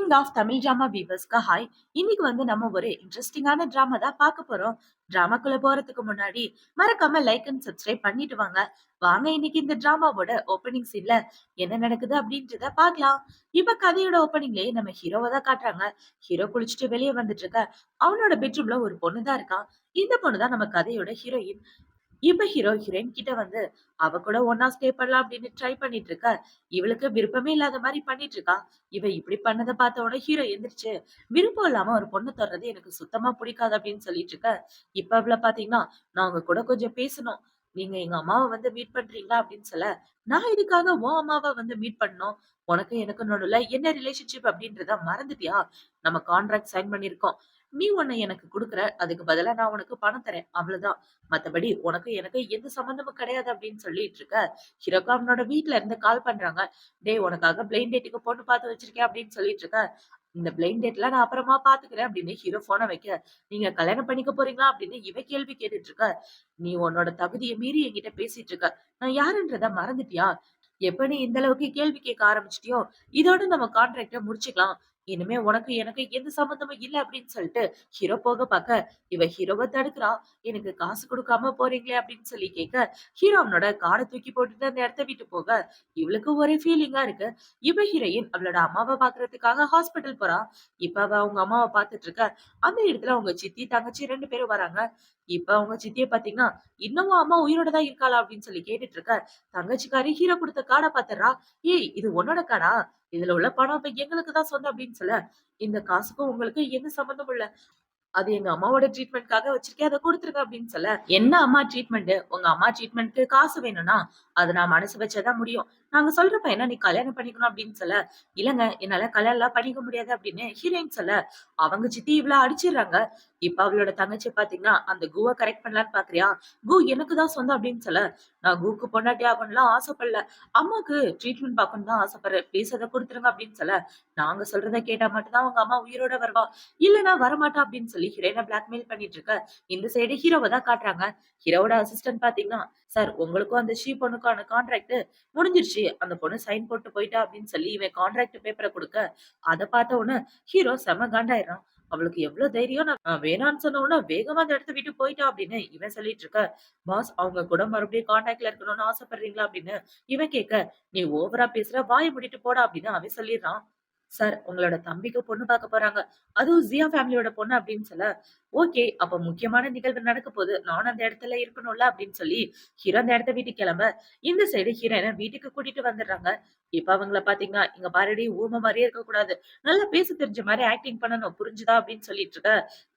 King of Tamil drama வீவர்ஸ்க்கு hi. இன்னைக்கு நம்ம ஒரு இன்ட்ரெஸ்டிங்கான டிராமா தான் பார்க்க போறோம். டிராமாக்குள்ள போறதுக்கு முன்னாடி மறக்காம லைக் அண்ட் சப்ஸ்கிரைப் பண்ணிட்டு வாங்க. வாங்க இன்னைக்கு இந்த டிராமாவோட ஓப்பனிங் சீன்ல என்ன நடக்குது அப்படின்றத பார்க்கலாம். இப்ப கதையோட ஓப்பனிங்லயே நம்ம ஹீரோவை தான் காட்டுறாங்க. ஹீரோ குளிச்சுட்டு வெளியே வந்துட்டு இருக்க அவனோட பெட்ரூம்ல ஒரு பொண்ணு தான் இருக்கான். இந்த பொண்ணு தான் நம்ம கதையோட ஹீரோயின். இப்ப ஹீரோ ஹீரோயின் கிட்ட அவ கூட ஒன்னா ஸ்டே பண்ணலாம் அப்படின்னு ட்ரை பண்ணிட்டு இருக்க. இவளுக்கு விருப்பமே இல்லாத மாதிரி பண்ணிட்டு இருக்கா. இவ இப்படி பண்ணதை பார்த்த உடனே ஹீரோ எந்திரிச்சு, விருப்பம் இல்லாம ஒரு பொண்ணு தர்றது எனக்கு சுத்தமா பிடிக்காது அப்படின்னு சொல்லிட்டு இருக்க. இப்ப அவள பாத்தீங்கன்னா, நான் உங்க கூட கொஞ்சம் பேசணும், நீங்க எங்க அம்மாவை மீட் பண்றீங்களா அப்படின்னு சொல்ல, நான் இதுக்காக உன் அம்மாவை மீட் பண்ணணும், உனக்கு எனக்கு நடுவுல என்ன ரிலேஷன்ஷிப் அப்படின்றத மறந்துட்டியா? நம்ம கான்ட்ராக்ட் சைன் பண்ணிருக்கோம், நீ உன்னை எனக்கு குடுக்குற, அதுக்கு பதிலா நான் உனக்கு பணம் தரேன், அவ்வளவுதான். மத்தபடி உனக்கு எனக்கு எந்த சம்பந்தமும் கிடையாது அப்படின்னு சொல்லிட்டு இருக்க. ஹீரோக்கு அவனோட வீட்ல இருந்து கால் பண்றாங்க. டேய், உனக்காக பிளைண்ட் டேட்டுக்கு பொண்ணு பார்த்து வச்சிருக்கேன் அப்படின்னு சொல்லிட்டு இருக்க. இந்த பிளைண்ட் டேட்ல நான் அப்புறமா பாத்துக்கிறேன் அப்படின்னு ஹீரோ போனை வைக்க, நீங்க கல்யாணம் பண்ணிக்க போறீங்களா அப்படின்னு இவ கேள்வி கேட்டுட்டு இருக்க. நீ உன்னோட தகுதியை மீறி என்கிட்ட பேசிட்டு இருக்க, நான் யாருன்றத மறந்துட்டியா? எப்ப நீ இந்த அளவுக்கு கேள்வி கேட்க ஆரம்பிச்சிட்டியோ, இதோட நம்ம கான்ட்ராக்ட முடிச்சுக்கலாம், இனிமே உனக்கு எனக்கு எந்த சம்பந்தமும் இல்ல அப்படின்னு சொல்லிட்டு ஹீரோ போக பார்க்க, இவ ஹீரோவை தடுக்கிறா. எனக்கு காசு கொடுக்காம போறீங்களே அப்படின்னு சொல்லி கேட்க, ஹீரோ அவனோட காரை தூக்கி போட்டுட்டு அந்த இடத்த விட்டு போக, இவளுக்கு ஒரே ஃபீலிங்கா இருக்கு. இவ ஹீரோயின் அவளோட அம்மாவை பாக்குறதுக்காக ஹாஸ்பிட்டல் போறா. இப்ப அவ அவங்க அம்மாவை பாத்துட்டு இருக்க. அந்த இடத்துல அவங்க சித்தி தங்கச்சி 2 பேரும் வராங்க. இப்ப அவங்க சித்திய பாத்தீங்கன்னா, இன்னமும் அம்மா உயிரோட தான் இருக்காளா அப்படின்னு சொல்லி கேட்டுட்டு இருக்க. தங்கச்சிக்காரி ஹீரோ கொடுத்த கார்டை பாத்துறா. ஏய், இது உன்னோட கார்டா? இதுல உள்ள பணம் இப்ப எங்களுக்கு தான் சொந்தம் அப்படின்னு சொல்ல, இந்த காசுக்கும் உங்களுக்கு எந்த சம்பந்தமும் இல்ல, அது எங்க அம்மாவோட ட்ரீட்மெண்ட்காக வச்சிருக்கேன், அதை கொடுத்துருக்க அப்படின்னு சொல்ல, என்ன அம்மா ட்ரீட்மெண்ட்? உங்க அம்மா ட்ரீட்மெண்ட்க்கு காசு வேணும்னா அதை நான் மனசு வச்சாதான் முடியும், நாங்க சொல்ற பையனை நீ கல்யாணம் பண்ணிக்கணும் அப்படின்னு சொல்ல, இல்லங்க என்னால கல்யாணம் எல்லாம் பண்ணிக்க முடியாது அப்படின்னு ஹீரோயின் சொல்ல, அவங்க சித்தி இவ்வளவு அடிச்சிடுறாங்க. இப்ப அவளோட தங்கச்சி பாத்தீங்கன்னா, அந்த கூவை கரெக்ட் பண்ணலான்னு பாக்குறியா? கூ எனக்கு தான் சொந்தம் அப்படின்னு சொல்ல, நான் கூக்கு பொண்டாட்டி ஆகணும்லாம் ஆசைப்படல, அம்மாக்கு ட்ரீட்மெண்ட் பார்க்கணும் தான் ஆசைப்படுறேன், ப்ளீஸ் அதை கொடுத்துருங்க அப்படின்னு சொல்ல, நாங்க சொல்றதை கேட்டா மட்டும்தான் உங்க அம்மா உயிரோட வருவா, இல்லனா வரமாட்டா அப்படின்னு சொல்லி ஹீரோயினை பிளாக்மெயில் பண்ணிட்டு இருக்க. இந்த சைடு ஹீரோவை தான் காட்டுறாங்க. ஹீரோவோட அசிஸ்டன்ட் பாத்தீங்கன்னா, சார் உங்களுக்கும் அந்த ஷீ பொண்ணுக்கான கான்ட்ராக்ட் முடிஞ்சிருச்சு, அந்த பொண்ணு சைன் போட்டு போயிட்டா அப்படின்னு சொல்லி இவன் கான்ட்ராக்ட் பேப்பரை கொடுக்க, அதை பார்த்த உடனே ஹீரோ செம காண்டாயிடுறான். அவளுக்கு எவ்வளவு தைரியம், நான் வேணான்னு சொன்ன உடனே வேகமா அந்த இடத்த விட்டு போயிட்டா அப்படின்னு இவன் சொல்லிட்டு இருக்க. பாஸ், அவங்க கூட மறுபடியும் கான்டாக்ட்ல இருக்கணும்னு ஆசைப்படுறீங்களா அப்படின்னு இவன் கேட்க, நீ ஓவரா பேசுற, வாயை முடிட்டு போடா அப்படின்னு அவன் சொல்லிடுறான். சார் உங்களோட தம்பிக்கு பொண்ணு பார்க்க போறாங்க, அதுவும் ஜியா ஃபேமிலியோட பொண்ணு அப்படின்னு சொல்ல, ஓகே அப்ப முக்கியமான நிகழ்வு நடக்க போகுது, நானும் அந்த இடத்துல இருக்கணும்ல அப்படின்னு சொல்லி ஹீரோ அந்த இடத்த வீட்டுக்கு கிளம்ப, இந்த சைடு ஹீரோயினை வீட்டுக்கு கூட்டிட்டு வந்துடுறாங்க. இப்ப அவங்கள பாத்தீங்கன்னா, இங்க பாருடி, ஊம மாதிரியே இருக்க கூடாது, நல்லா பேச தெரிஞ்ச மாதிரி ஆக்டிங் பண்ணணும், புரிஞ்சுதா அப்படின்னு சொல்லிட்டு இருக்க.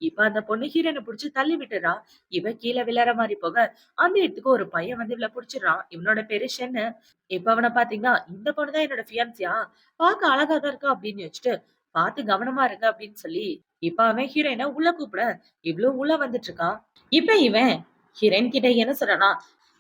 இப்ப அந்த பொண்ணு ஹீரோயினை புடிச்சு தள்ளி விட்டுறா. இவ கீழே விழற மாதிரி போக, அந்த இடத்துக்கு ஒரு பையன் இவள புடிச்சிடறான். இவனோட பேரு ஷென்னு. இப்ப அவனை பாத்தீங்கன்னா, இந்த பொண்ணுதான் என்னோட ஃபியான்சியா, பார்க்க அழகா தான் இருக்கா அப்படின்னு வச்சுட்டு, பார்த்து கவனமா இருங்க அப்படின்னு சொல்லி இப்ப அவன் ஹீரோயினை உள்ள கூப்பிட, இவ்வளவு உள்ள வந்துட்டு இருக்கா. இப்ப இவன் ஹீரோயின் கிட்ட என்ன சொல்றானா,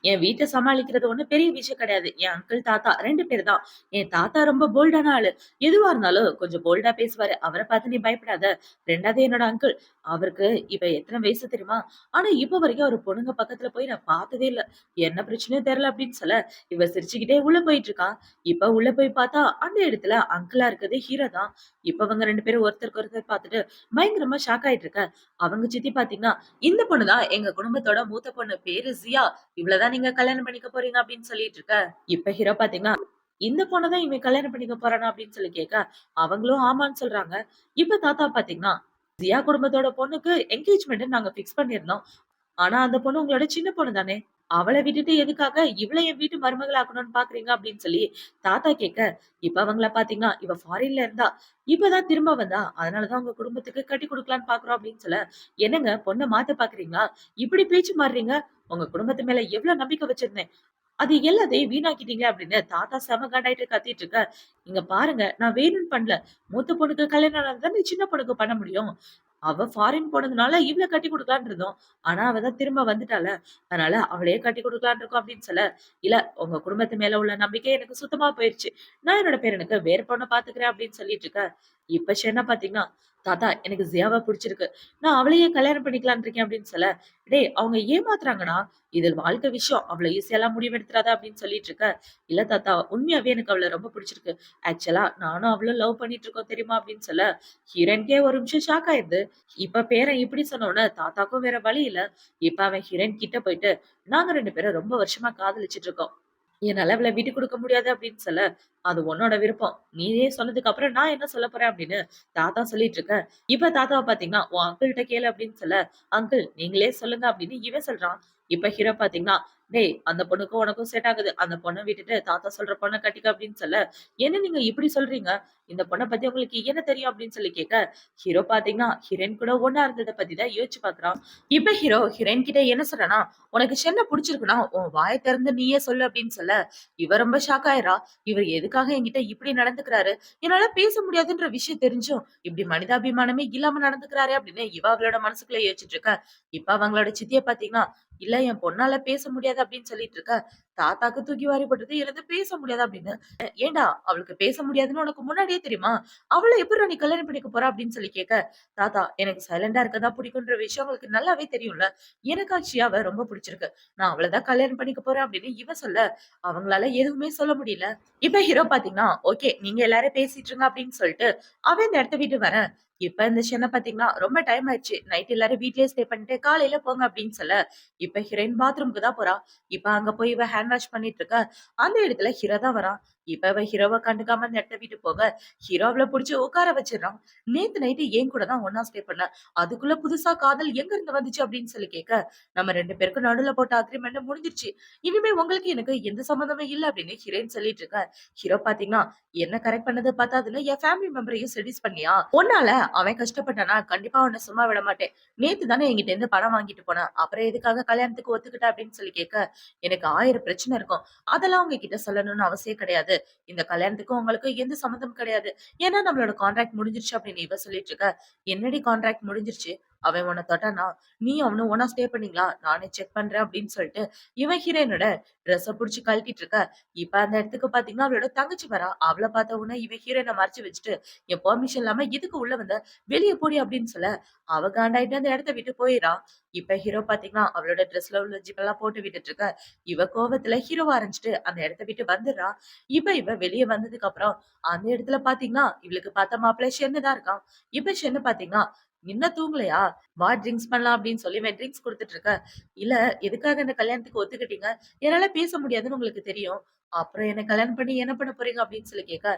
என் வீட்டை சமாளிக்கிறது ஒண்ணு பெரிய விஷயம் கிடையாது, என் அங்கிள் தாத்தா 2 பேர் தான், என் தாத்தா ரொம்ப போல்டான ஆளு, எதுவா இருந்தாலும் கொஞ்சம் போல்டா பேசுவாரு, அவரை பார்த்து நீ பயப்படாத. 2வது என்னோட அங்கிள், அவருக்கு இப்ப எத்தனை வயசு தெரியுமா, ஆனா இப்ப வரைக்கும் ஒரு பொண்ணுங்க பக்கத்துல போய் நான் பார்த்ததே இல்ல, என்ன பிரச்சனையும் தெரியல அப்படின்னு சொல்ல, இவ சிரிச்சுக்கிட்டே உள்ள போயிட்டு இருக்கா. இப்ப உள்ள போய் பார்த்தா அந்த இடத்துல அங்கிளா இருக்கிறது ஹீரோ தான். இப்ப அவங்க 2 பேரும் ஒருத்தருக்கு ஒருத்தர் பார்த்துட்டு பயங்கரமா ஷாக் ஆயிட்டு இருக்க. அவங்க சித்தி பாத்தீங்கன்னா, இந்த பொண்ணுதான் எங்க குடும்பத்தோட மூத்த பொண்ணு, பேரு ஜியா, இவ்வளவுதான் நீங்க கல்யாணம் பண்ணிக்க போறீங்க அப்படின்னு சொல்லிட்டு இருக்க. இப்ப ஹீரோ பாத்தீங்கன்னா, இந்த பொண்ணதான் இவன் கல்யாணம் பண்ணிக்க போறானா அப்படின்னு சொல்லி கேட்க, அவங்களும் ஆமான்னு சொல்றாங்க. இப்ப தாத்தா பாத்தீங்கன்னா, ஜியா குடும்பத்தோட பொண்ணுக்கு என்கேஜ்மெண்ட் நாங்க பிக்ஸ் பண்ணிருந்தோம், ஆனா அந்த பொண்ணு உங்களோட சின்ன பொண்ணு தானே, அவளை விட்டுட்டு எதுக்காக இவளை என் வீட்டு மருமகள் ஆக்கணும்னு பாக்குறீங்க அப்படின்னு சொல்லி தாத்தா கேட்க, இப்ப அவங்கள பாத்தீங்கன்னா, இவ ஃபாரின்ல இருந்தா, இப்பதான் திரும்ப வந்தா, அதனாலதான் உங்க குடும்பத்துக்கு கட்டி கொடுக்கலான்னு பாக்குறோம் அப்படின்னு சொல்ல, என்னங்க பொண்ணை மாத்த பாக்குறீங்களா, இப்படி பேச்சு மாறுறீங்க, உங்க குடும்பத்து மேல எவ்வளவு நம்பிக்கை வச்சிருந்தேன், அது எல்லாத்தையும் வீணாக்கிட்டீங்க அப்படின்னு தாத்தா செம காண்டாயிட்டு கத்திட்டு இருக்க. இங்க பாருங்க, நான் வேணும்னு பண்ணல, மூத்த பொண்ணுக்கு கல்யாணம் ஆனதுதான் சின்ன பொண்ணுக்கு பண்ண முடியும், அவ ஃபாரின் போனதுனால இவள கட்டி குடுக்கலான்னு இருந்தோம், ஆனா அவ தான் திரும்ப வந்துட்டால, அதனால அவளையே கட்டி குடுக்கலான்னு இருக்கோம் அப்படின்னு சொல்ல, இல்ல உங்க குடும்பத்து மேல உள்ள நம்பிக்கை எனக்கு சுத்தமா போயிருச்சு, நான் என்னோட பேரனுக்கு வேற பொண்ணை பாத்துக்கிறேன் அப்படின்னு சொல்லிட்டு இருக்க. இப்ப ஷென்னா பாத்தீங்கன்னா, தாத்தா எனக்கு ஜியாவ புடிச்சிருக்கு. நான் அவளையே கல்யாணம் பண்ணிக்கலான்னு இருக்கேன் அப்படின்னு சொல்ல, டேய் அவங்க ஏமாத்துறாங்கடா. இது வாழ்க்கை விஷயம். அவ்வளோ ஈஸியாலாம் முடிவெடுத்துறாத அப்படின்னு சொல்லிட்டு இருக்க. இல்ல தாத்தா உண்மையாவே எனக்கு அவள ரொம்ப புடிச்சிருக்கு. ஆக்சுவலா நானும் அவளும் லவ் பண்ணிட்டு இருக்கோம் தெரியுமா அப்படின்னு சொல்ல, ஹீரோயின்க்கே ஒரு நிமிஷம் ஷாக் ஆயிருது. இப்ப பேரன் இப்படி சொன்னோனே தாத்தாக்கும் வேற வழி இல்ல. இப்ப அவன் ஹீரோயின் கிட்ட போயிட்டு, நாங்க 2 பேரும் ரொம்ப வருஷமா காதலிச்சுட்டு இருக்கோம். என்னால அவள விட்டுக் குடுக்க முடியாது அப்படின்னு சொல்ல, அது உன்னோட விருப்பம். நீயே சொன்னதுக்கு அப்புறம் நான் என்ன சொல்லப் போறேன் அப்படின்னு தாத்தா சொல்லிட்டு இருக்க. இப்ப தாத்தாவ பாத்தீங்கன்னா, உன் அங்கிள்ட்ட கேளு அப்படின்னு சொல்ல, அங்கிள் நீங்களே சொல்லுங்க அப்படின்னு இவன் சொல்றான். இப்ப ஹீரோ பாத்தீங்கன்னா, டேய் அந்த பொண்ணுக்கும் உனக்கும் செட் ஆகுது. அந்த பொண்ண விட்டுட்டு தாத்தா சொல்ற பொண்ண கட்டிக்க அப்படின்னு சொல்ல, என்ன நீங்க இப்படி சொல்றீங்க? இந்த பொண்ண பத்தி உங்களுக்கு என்ன தெரியும் அப்படின்னு சொல்லி கேட்க, ஹீரோ பாத்தீங்கன்னா, ஹீரோயின் கூட ஒண்ணா இருந்தத பத்தி தான் யோசிச்சு பாக்குறான். இப்ப ஹீரோ ஹீரோயின் கிட்ட என்ன சொல்றான்னா, உனக்கு சென்ன புடிச்சிருக்குன்னா, உன் வாய திறந்து நீயே சொல்லு அப்படின்னு சொல்ல, இவ ரொம்ப ஷாக் ஆயிரா. இவர் எதுக்காக என்கிட்ட இப்படி நடந்துக்கிறாரு? என்னால பேச முடியாதுன்ற விஷயம் தெரிஞ்சும், இப்படி மனிதாபிமானமே இல்லாம நடந்துக்கிறாரே அப்படின்னு இவ அவளோட மனசுக்குள்ள யோசிச்சுட்டு இருக்க. இப்ப அவங்களோட சித்திய பாத்தீங்கன்னா, இல்ல என் பொண்ணால பேச முடியாது அப்படின்னு சொல்லிட்டு இருக்க. தாத்தாக்கு தூக்கி வாரி போட்டுட்டு எனக்கு பேச முடியாது அப்படின்னு. ஏன்டா அவளுக்கு பேச முடியாதுன்னு உனக்கு முன்னாடியே தெரியுமா? அவள எப்புட்றா நீ கல்யாணம் பண்ணிக்க போற அப்படின்னு சொல்லி கேட்க, தாத்தா எனக்கு சைலண்டா இருக்க தான் பிடிக்குன்ற விஷயம் உங்களுக்கு நல்லாவே தெரியும்ல. எனக்கு அக்ஷயாவ ரொம்ப பிடிச்சிருக்கு. நான் அவள தான் கல்யாணம் பண்ணிக்க போறேன் அப்படின்னு இவ சொல்ல, அவங்களால எதுவுமே சொல்ல முடியல. இப்ப ஹீரோ பாத்தீங்கன்னா, ஓகே நீங்க எல்லாரும் பேசிட்டு இருங்க அப்படின்னு சொல்லிட்டு, அவன் இந்த இடத்த விட்டு வரேன். இப்ப இந்த ஷென பாத்தீங்கன்னா, ரொம்ப டைம் ஆயிடுச்சு. நைட் எல்லாரும் வீட்லயே ஸ்டே பண்ணிட்டு காலையில போங்க அப்படின்னு சொல்ல, இப்ப ஹீரோயின் பாத்ரூம்க்கு தான் போறா. இப்ப அங்க போய் இவ ஹேண்ட் வாஷ் பண்ணிட்டு இருக்க. அந்த இடத்துல ஹீரோ தான் வரான். இப்ப இவ ஹீரோவ கண்டுக்காம அந்த இடத்த விட்டு போக, ஹீரோ அவள புடிச்சு உட்கார வச்சிடுறான். நேத்து நைட்டு என் கூட தான் ஒண்ணா ஸ்டே பண்ண. அதுக்குள்ள புதுசா காதல் எங்க இருந்து வந்துச்சு அப்படின்னு சொல்லி கேட்க, நம்ம 2 பேருக்கும் நடுவுல போட்ட அக்ரிமெண்ட் முடிஞ்சிருச்சு. இனிமே உங்களுக்கு எனக்கு எந்த சம்மந்தமே இல்ல அப்படின்னு ஹீரோயின் சொல்லிட்டு இருக்க. ஹீரோ பாத்தீங்கன்னா, என்ன கரெக்ட் பண்ணது பத்தாதுன்னு என் ஃபேமிலி மெம்பரையும் செடியூஸ் பண்ணியா? உன்னால அவன் கஷ்டப்பட்டானா கண்டிப்பா உன்ன சும்மா விட மாட்டேன். நேத்து தானே என்கிட்ட இருந்து பணம் வாங்கிட்டு போன. அப்புறம் எதுக்காக கல்யாணத்துக்கு ஒத்துக்கிட்ட அப்படின்னு சொல்லி கேட்க, எனக்கு 1000 பிரச்சனை இருக்கும். அதெல்லாம் உங்ககிட்ட சொல்லணும்னு அவசியம் கிடையாது. இந்த கல்யாணத்துக்கும் உங்களுக்கும் எந்த சம்மந்தமும் கிடையாது. ஏன்னா நம்மளோட கான்ட்ராக்ட் முடிஞ்சிருச்சு அப்படின்னு இவ சொல்லிட்டு இருக்க. என்னடி கான்ட்ராக்ட் முடிஞ்சிருச்சு? அவன் உன்ன தொட்டானா, நீ அவனும் ஒண்ணா ஸ்டே பண்ணீங்களா? நானே செக் பண்றேன் அப்படின்னு சொல்லிட்டு, இவன் ஹீரோயினோட ட்ரெஸ்ஸ புடிச்சு கழட்டிட்டு இருக்க. இப்ப அந்த இடத்துக்கு பாத்தீங்கன்னா, அவளோட தங்கச்சி வரா. அவள பார்த்த உடனே இவன் ஹீரோயின மறைச்சு வச்சுட்டு, என் பெர்மிஷன் இல்லாம எதுக்கு உள்ள வந்த? வெளிய போடி அப்படின்னு சொல்ல, அவ காண்டாயிட்டு அந்த இடத்த விட்டு போயிறா. இப்ப ஹீரோ பாத்தீங்கன்னா, அவளோட ட்ரெஸ்ல உள்ள ஜிப்பெல்லாம் போட்டு விட்டுட்டு இருக்க. இவ கோவத்துல ஹீரோவ அரைஞ்சுட்டு அந்த இடத்த விட்டு வந்துடுறா. இப்ப இவ வெளிய வந்ததுக்கு அப்புறம், அந்த இடத்துல பாத்தீங்கன்னா, இவளுக்கு பார்த்த மாப்பிள்ளை ஷென்னு தான் இருக்கான். இப்ப ஷென்னு பாத்தீங்கன்னா, "இன்னும் தூங்கலையா? வா ட்ரிங்க்ஸ் பண்ணலாம்" அப்படின்னு சொல்லி இவன் ட்ரிங்க்ஸ் குடுத்துட்டு இருக்க. "இல்ல எதுக்காக இந்த கல்யாணத்துக்கு ஒத்துக்கிட்டீங்க? என்னால பேச முடியாதுன்னு உங்களுக்கு தெரியும். அப்புறம் என்ன கல்யாணம் பண்ணி என்ன பண்ண போறீங்க?" அப்படின்னு சொல்லி கேட்க,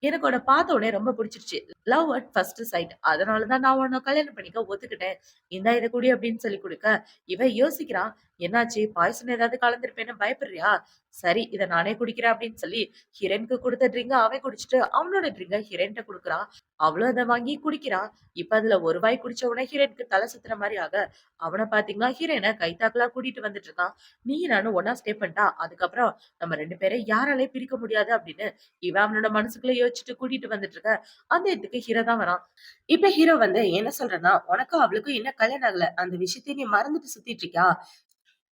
எனக்கு உன்ன பார்த்த உடனே ரொம்ப புடிச்சிருச்சு. Love at first sight. அதனால தான் நான் உன்ன கல்யாணம் பண்ணிக்க ஒத்துக்கிட்டேன். இந்தா இத குடி அப்படின்னு சொல்லி குடுக்க, இவ யோசிக்கிறா. என்னாச்சு? பாய்சன் ஏதாவது கலந்திருப்பேன்னு பயப்படுறியா? சரி இத நானே குடிக்கிறேன் அப்படின்னு சொல்லி ஹீரோயினுக்கு குடுத்த ட்ரிங்க அவன் குடிச்சுட்டு அவனோட ட்ரிங்க ஹீரோயின்ட்ட குடுக்குறான். அவளும் அத வாங்கி குடிக்கிறா. இப்ப அதுல ஒரு வாய் குடிச்ச உடனே ஹீரோயினுக்கு தல சுத்துற மாரி ஆக, அவன பாத்தீங்கன்னா ஹீரோயின கைத்தாக்கலா கூட்டிட்டு வந்துட்டு இருக்கான். நீயும் நானும் ஒண்ணா ஸ்டே பண்ணிட்டா, அதுக்கப்புறம் நம்ம 2 பேரை யாராலயும் பிரிக்க முடியாது அப்படின்னு இவன் அவனோட மனசுக்குள்ள யோசிச்சுட்டு கூட்டிட்டு வந்துட்டு இருக்க. அந்த இடத்துக்கு ஹீரோ தான் வரான். இப்ப ஹீரோ வந்து என்ன சொல்றன்னா, "உனக்கும் அவளுக்கும் இன்னும் கல்யாணம் ஆகல. அந்த விஷயத்தையும் நீ மறந்துட்டு சுத்திட்டு இருக்கியா?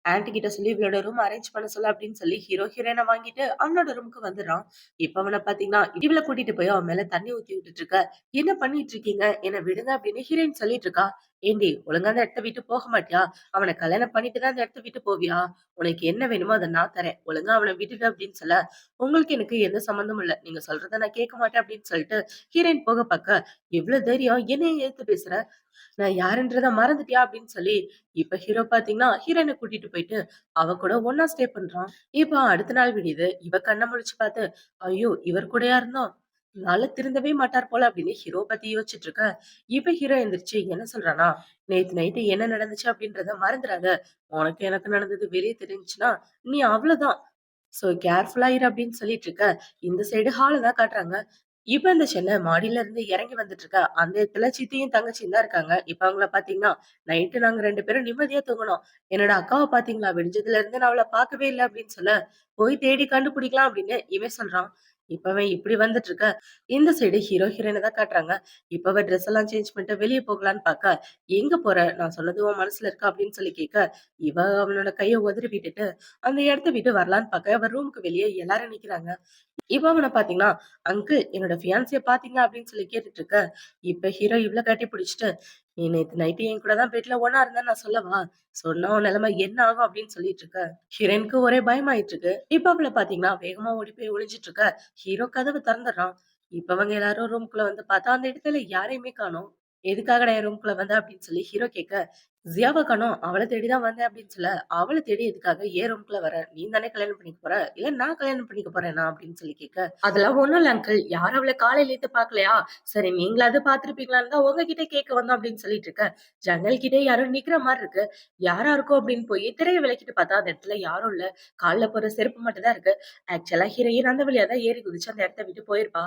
ஆன்டி கிட்ட சொல்லி இவளோட ரூம் அரேஞ்ச் பண்ண சொல்லு" அப்படின்னு சொல்லி ஹீரோ ஹீரோயின வாங்கிட்டு அவனோட ரூமுக்கு வந்துடுறான். இப்ப அவன பாத்தீங்கன்னா, இவள கூட்டிட்டு போய் அவன் மேல தண்ணி ஊத்தி விட்டுட்டு இருக்க. "என்ன பண்ணிட்டு இருக்கீங்க? என்ன விடுங்க" அப்படின்னு ஹீரோயின் சொல்லிட்டு இருக்கா. "ஏண்டி ஒழுங்கா அந்த இடத்த விட்டு போக மாட்டியா? அவன கல்யாணம் பண்ணிட்டு தான் அந்த இடத்த விட்டு போவியா? உனக்கு என்ன வேணுமோ அத நான் தரேன். ஒழுங்கா அவன விட்டுடு" அப்படின்னு சொல்ல, "உங்களுக்கு எனக்கு எந்த சம்மந்தமும் இல்ல. நீங்க சொல்றத நான் கேட்க மாட்டேன்" அப்படின்னு சொல்லிட்டு ஹீரோயின் போக பாக்க, "எவ்வளவு தைரியம்? என்னைய எதிர்த்து பேசுற? நான் யாருன்றத மறந்துட்டியா?" அப்படின்னு சொல்லி, இப்ப ஹீரோ பாத்தீங்கன்னா, ஹீரோயின கூட்டிட்டு போயிட்டு, அவ கூட ஒண்ணா ஸ்டே பண்றான். இப்ப அடுத்த நாள் விடியுது. இவ கண்ண முழிச்சு பாத்து, ஐயோ! இவர் கூடயா இருந்தோம்? நாள திருந்தவே மாட்டார் போல அப்படின்னு ஹீரோ பத்தி யோசிச்சுட்டு இருக்க. இப்ப ஹீரோ எந்திரிச்சு என்ன சொல்றான்னா, நேத்து நைட்டு என்ன நடந்துச்சு அப்படின்றத மறந்துறாத. உனக்கு எனக்கு நடந்தது வெளிய தெரிஞ்சுச்சுன்னா, நீ அவ்வளவுதான். சோ கேர்ஃபுல்லா இரு அப்படின்னு சொல்லிட்டு இருக்க. இந்த சைடு ஹால தான் காட்டுறாங்க. இப்ப இந்த சென்னை மாடியில இருந்து இறங்கி வந்துட்டு இருக்கா. அந்த இடத்துல சித்தியும் தங்கச்சியும் தான் இருக்காங்க. இப்ப அவங்கள பாத்தீங்கன்னா, நைட்டு நாங்க 2 பேரும் நிம்மதியா தூங்குனோம். என்னோட அக்காவ பாத்தீங்களா? விடிஞ்சதுல இருந்து நான் அவள பாக்கவே இல்ல அப்படின்னு சொல்ல, போய் தேடி கண்டுபிடிக்கலாம் அப்படின்னு இவன் சொல்றான். இப்ப அவன் இப்படி வந்துட்டு இருக்க. இந்த சைடு ஹீரோ, ஹீரோயின தான் காட்டுறாங்க. இப்ப அவ ட்ரெஸ் எல்லாம் சேஞ்ச் பண்ணிட்டு வெளிய போகலான்னு பாக்க, "எங்க போற? நான் சொன்னது உன் மனசுல இருக்கா?" அப்படின்னு சொல்லி கேட்க, இவ அவனோட கைய உதறி விட்டுட்டு, அந்த இடத்த விட்டு வரலான்னு பாக்க, அவ ரூமுக்கு வெளிய எல்லாரும் நிக்கிறாங்க. இப்ப அவன பாத்தீங்கன்னா, "அங்கிள் என்னோட ஃபியான்சிய பாத்தீங்களா?" அப்படின்னு சொல்லி கேட்டுட்டு இருக்க. இப்ப ஹீரோ இவள கட்டி பிடிச்சுட்டு, "நீ நேத்து நைட்டு என் கூட தான் பெட்ல ஒண்ணா இருந்தேன்னு நான் சொல்லவா? சொன்னா உன் நிலைமை என்ன ஆகும்?" அப்படின்னு சொல்லிட்டு இருக்க. ஹீரோயினுக்கு ஒரே பயமாயிட்டு இருக்கு. இப்ப அவள பாத்தீங்கன்னா, வேகமா ஓடி போய் ஒளிஞ்சிட்டு இருக்க. ஹீரோ கதவு திறந்துடுறான். இப்ப அவங்க எல்லாரும் ரூம்குள்ள வந்து பார்த்தா, அந்த இடத்துல யாரையுமே காணோம். "எதுக்காகடா என் ரூம்குள்ள வந்த?" அப்படின்னு சொல்லி ஹீரோ கேட்க, "ஜியாவ காணோம். அவள தேடி தான் வந்தேன்" அப்படின்னு சொல்ல, "அவள தேடி எதுக்காக என் ரூம்குள்ள வர? நீ தானே கல்யாணம் பண்ணிக்க போற. இல்ல நான் கல்யாணம் பண்ணிக்க போறேனா?" அப்படின்னு சொல்லி கேட்க, "அதெல்லாம் ஒண்ணும் இல்ல அங்கிள். யாரும் அவள காலையிலேருந்து பார்க்கலையா? சரி நீங்களாவது பார்த்திருப்பீங்களான்னு தான் உங்ககிட்ட கேட்க வந்தோம்" அப்படின்னு சொல்லிட்டு இருக்க. ஜன்னல் கிட்ட யாரோ நிக்கிற மாரி இருக்கு. யாரா இருக்கும் அப்படின்னு போய் திரைய விலக்கிட்டு பார்த்தா, அந்த இடத்துல யாரும் இல்ல. கால்ல போடுற செருப்பு மட்டும் தான் இருக்கு. ஆக்சுவலா ஹீரோயின் அந்த வழியா தான் ஏறி குதிச்சு அந்த இடத்த விட்டு போயிருப்பா.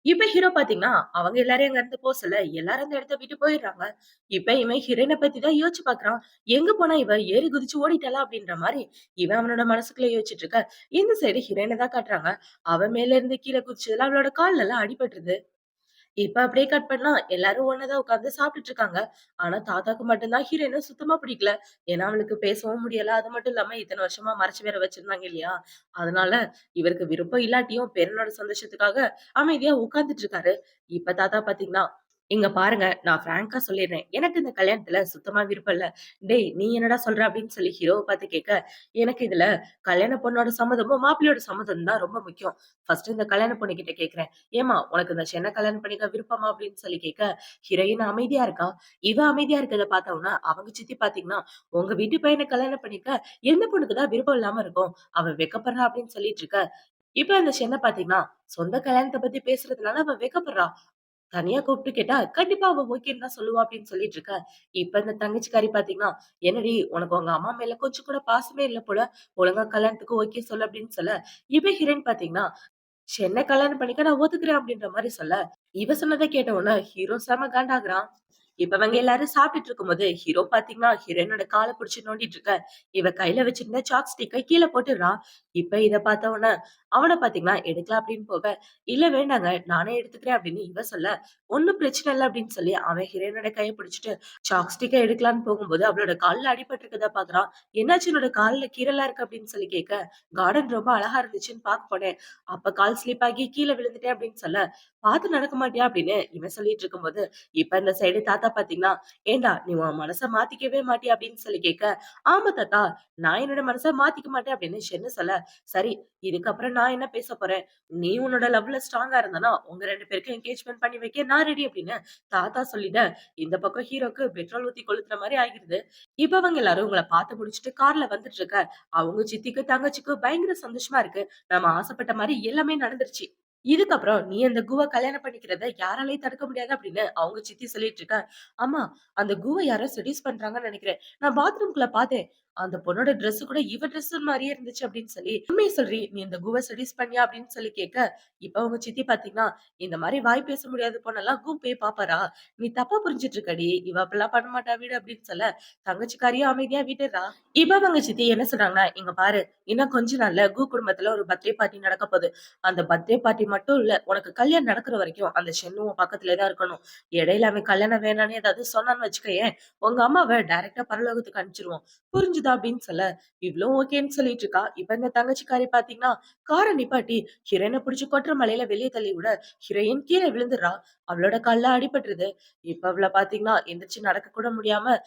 இப்ப ஹீரோ பாத்தீங்கன்னா, அவங்க எல்லாரையும் அங்க இருந்து போ சொல்ல, எல்லாரும் அந்த இடத்த விட்டு போயிடுறாங்க. இப்ப இவன் ஹீரோயின பத்தி தான் யோசிச்சு பாக்குறான். எங்க போனா இவ? ஏறி குதிச்சு ஓடிட்டாளா? அப்படின்ற மாரி இவன் அவனோட மனசுக்குள்ள யோசிச்சுட்டு இருக்க. இந்த சைடு ஹீரோயின தான் காட்டுறாங்க. அவ மேல இருந்து கீழ குதிச்சதுல அவளோட கால்ல எல்லாம் அடிபட்டுருது. இப்ப அப்படியே கட் பண்ணா எல்லாரும் ஒண்ணா தான் உட்கார்ந்து சாப்பிட்டுட்டு இருக்காங்க. ஆனா தாத்தாக்கு மட்டும் தான் ஹீரோயின சுத்தமா பிடிக்கல. ஏன்னா அவளுக்கு பேசவும் முடியல. அது மட்டும் இல்லாம இத்தன வருஷமா மறைச்சு வேற வச்சிருந்தாங்க இல்லையா? அதனால இவருக்கு விருப்பம் இல்லாட்டியும் பேரனோட சந்தோஷத்துக்காக அமைதியா உட்கார்ந்துட்டு இருக்காரு. இப்ப தாத்தா பாத்தீங்கன்னா, "இங்க பாருங்க, நான் ஃபிராங்கா சொல்லிடுறேன். எனக்கு இந்த கல்யாணத்துல சுத்தமா விருப்பம் இல்ல." "டேய் நீ என்னடா சொல்ற?" அப்படின்னு சொல்லி ஹீரோவ பாத்து கேட்க, "எனக்கு இதுல கல்யாண பொண்ணோட சம்மதமும், மாப்பிள்ளையோட சம்மதம் தான் ரொம்ப முக்கியம். ஃபர்ஸ்ட் இந்த கல்யாண பொண்ணு கிட்ட கேட்கிறேன். ஏம்மா உனக்கு இந்த சென்னை கல்யாணம் பண்ணிக்க விருப்பமா?" அப்படின்னு சொல்லி கேட்க, ஹீரோயின் அமைதியா இருக்கா. இவ அமைதியா இருக்கிறத பார்த்தவுடனே அவங்க சித்தி பார்த்தீங்கன்னா, "உங்க வீட்டு பையன கல்யாணம் பண்ணிக்க எந்த பொண்ணுக்கு தான் விருப்பம் இல்லாம இருக்கும்? அவ வெட்கப்படுறா" அப்படின்னு சொல்லிட்டு இருக்க. இப்ப அந்த சென்னை பார்த்தீங்கன்னா, சொந்த கல்யாணத்த பத்தி பேசுறதுனால அவ வெட்கப்படுறா. தனியா கூப்பிட்டு கேட்டா, கண்டிப்பா அவ ஓகேன்னு தான் சொல்லுவா அப்படின்னு சொல்லிட்டு இருக்க. இப்ப இந்த தங்கச்சிக்காரி பார்த்தீங்கன்னா, "என்னடி உனக்கு உங்க அம்மா மேல கொஞ்சம் கூட பாசமே இல்ல போல. ஒழுங்கா கல்யாணத்துக்கு ஓகே சொல்லு" அப்படின்னு சொல்ல, இவ ஹீரோயின் பார்த்தீங்கன்னா, "என்ன கல்யாணம் பண்ணிக்க நான் ஒத்துக்கிறேன்" அப்படின்ற மாரி சொல்ல, இவ சொன்னத கேட்ட உடனே ஹீரோ செம காண்டாகுறான். இப்ப இவங்க எல்லாரும் சாப்பிட்டுட்டு இருக்கும்போது, ஹீரோ பாத்தீங்கன்னா, ஹீரோயினோட கால புடிச்சு நோண்டிட்டு இருக்க. இவ கையில வச்சிருந்த சாப் ஸ்டிக்க கீழ போட்டுடுறான். இப்ப இத பாத்த உடனே, அவன பாத்தீங்கன்னா எடுக்கலாம் அப்படின்னு போக, "இல்ல வேண்டாங்க, நானே எடுத்துக்கிறேன்" அப்படின்னு இவ சொல்ல, "ஒண்ணும் பிரச்சனை இல்ல" அப்படின்னு சொல்லி அவன் ஹீரோயினோட கைய பிடிச்சுட்டு சாப் ஸ்டிக்க எடுக்கலான்னு போகும்போது, அவளோட கால்ல அடிபட்டிருக்கத பாக்குறான். "என்னாச்சு உன்னோட கால்ல கீறலா இருக்கு?" அப்படின்னு சொல்லி கேட்க, "கார்டன் ரொம்ப அழகா இருந்துச்சுன்னு பாக்க போனேன். அப்ப கால் ஸ்லிப் ஆகி கீழ விழுந்துட்டேன்" அப்படின்னு சொல்ல, "பாத்து நடக்க மாட்டியா?" அப்படின்னு இவன் சொல்லிட்டு இருக்கும்போது, இப்ப இந்த சைடு தாத்தா பாத்தீங்கன்னா, "ஏன்டா நீ உன் மனச மாத்திக்கவே மாட்டியா?" அப்படின்னு சொல்லி கேட்க, "ஆமா தாத்தா, நான் என்னோட மனச மாத்திக்க மாட்டேன்" அப்படின்னு ஷென்னு சொல்ல, "சரி இதுக்கப்புறம் நான் என்ன பேச போறேன்? நீ உன்னோட லவ்ல ஸ்ட்ராங்கா இருந்தனா, உங்க 2 பேருக்கும் என்கேஜ்மென்ட் பண்ணி வைக்க நான் ரெடி" அப்படின்னு தாத்தா சொல்லிட, இந்த பக்கம் ஹீரோக்கு பெட்ரோல் ஊத்தி கொளுத்துற மாரி ஆகிருது. இப்ப அவங்க எல்லாரும் இவங்கள பாத்து முடிச்சுட்டு கார்ல வந்துட்டு இருக்க. அவங்க சித்திக்கு, தங்கச்சிக்கும் பயங்கர சந்தோஷமா இருக்கு. நம்ம ஆசைப்பட்ட மாரி எல்லாமே நடந்துருச்சு. இதுக்கப்புறம் நீ அந்த கூவ கல்யாணம் பண்ணிக்கிறத யாராலயும் தடுக்க முடியாது அப்படின்னு அவங்க சித்தி சொல்லிட்டு இருக்க. ஆமா, அந்த கூவ யாரோ செட்யூஸ் பண்றாங்கன்னு நினைக்கிறேன். நான் பாத்ரூம்குள்ள பார்த்தேன். அந்த பொண்ணோட ட்ரெஸ் கூட இவ ட்ரெஸ் மாரியே இருந்துச்சு அப்படின்னு சொல்லி, உண்மைய சொல்றி நீ இந்த கூவ செட்யூஸ் பண்ணியா அப்படின்னு சொல்லி கேட்க, இப்ப அவங்க சித்தி பாத்தீங்கன்னா, இந்த மாரி வாய் பேச முடியாத பொண்ணெல்லாம் கூ போய் பாப்பாரா? நீ தப்பா புரிஞ்சுட்டு இருக்கடி. இவ அப்படிலாம் பண்ண மாட்டா விடு அப்படின்னு சொல்ல, தங்கச்சிக்காரியும் அமைதியா விட்டுடுறா. இப்ப அவங்க சித்தி என்ன சொல்றாங்கன்னா, இங்க பாரு, இன்னும் கொஞ்ச நாள்ல கு குடும்பத்துல ஒரு பர்த்டே பார்ட்டி நடக்க போகுது. அந்த பர்த்டே பார்ட்டி மட்டும் இல்ல. உனக்கு கல்யாணம் நடக்குற வரைக்கும் அந்த ஷென்னு உன் பக்கத்திலே தான் இருக்கணும். இடையில அவன் கல்யாணம் வேணான்னு ஏதாவது சொன்னான்னு வச்சுக்கயேன், உங்க அம்மாவ டைரக்ட்டா பரலோகத்துக்கு அனுப்பிச்சுருவோம். புரிஞ்சுதா? அப்படின்னு சொல்ல, இவளும் ஓகேன்னு சொல்லிட்டு இருக்கா. இப்ப இந்த தங்கச்சிக்காரி பார்த்தீங்கன்னா, கார நிப்பாட்டி ஹீரோயின புடிச்சு கொட்டுற மலையில வெளிய தள்ளி விட, ஹீரோயின் கீழ விழுந்துடுறா. அவளோட கால்ல அடிபட்டுருது. இப்ப அவள பார்த்தீங்கன்னா, எந்திரிச்சு நடக்க கூட முடியாம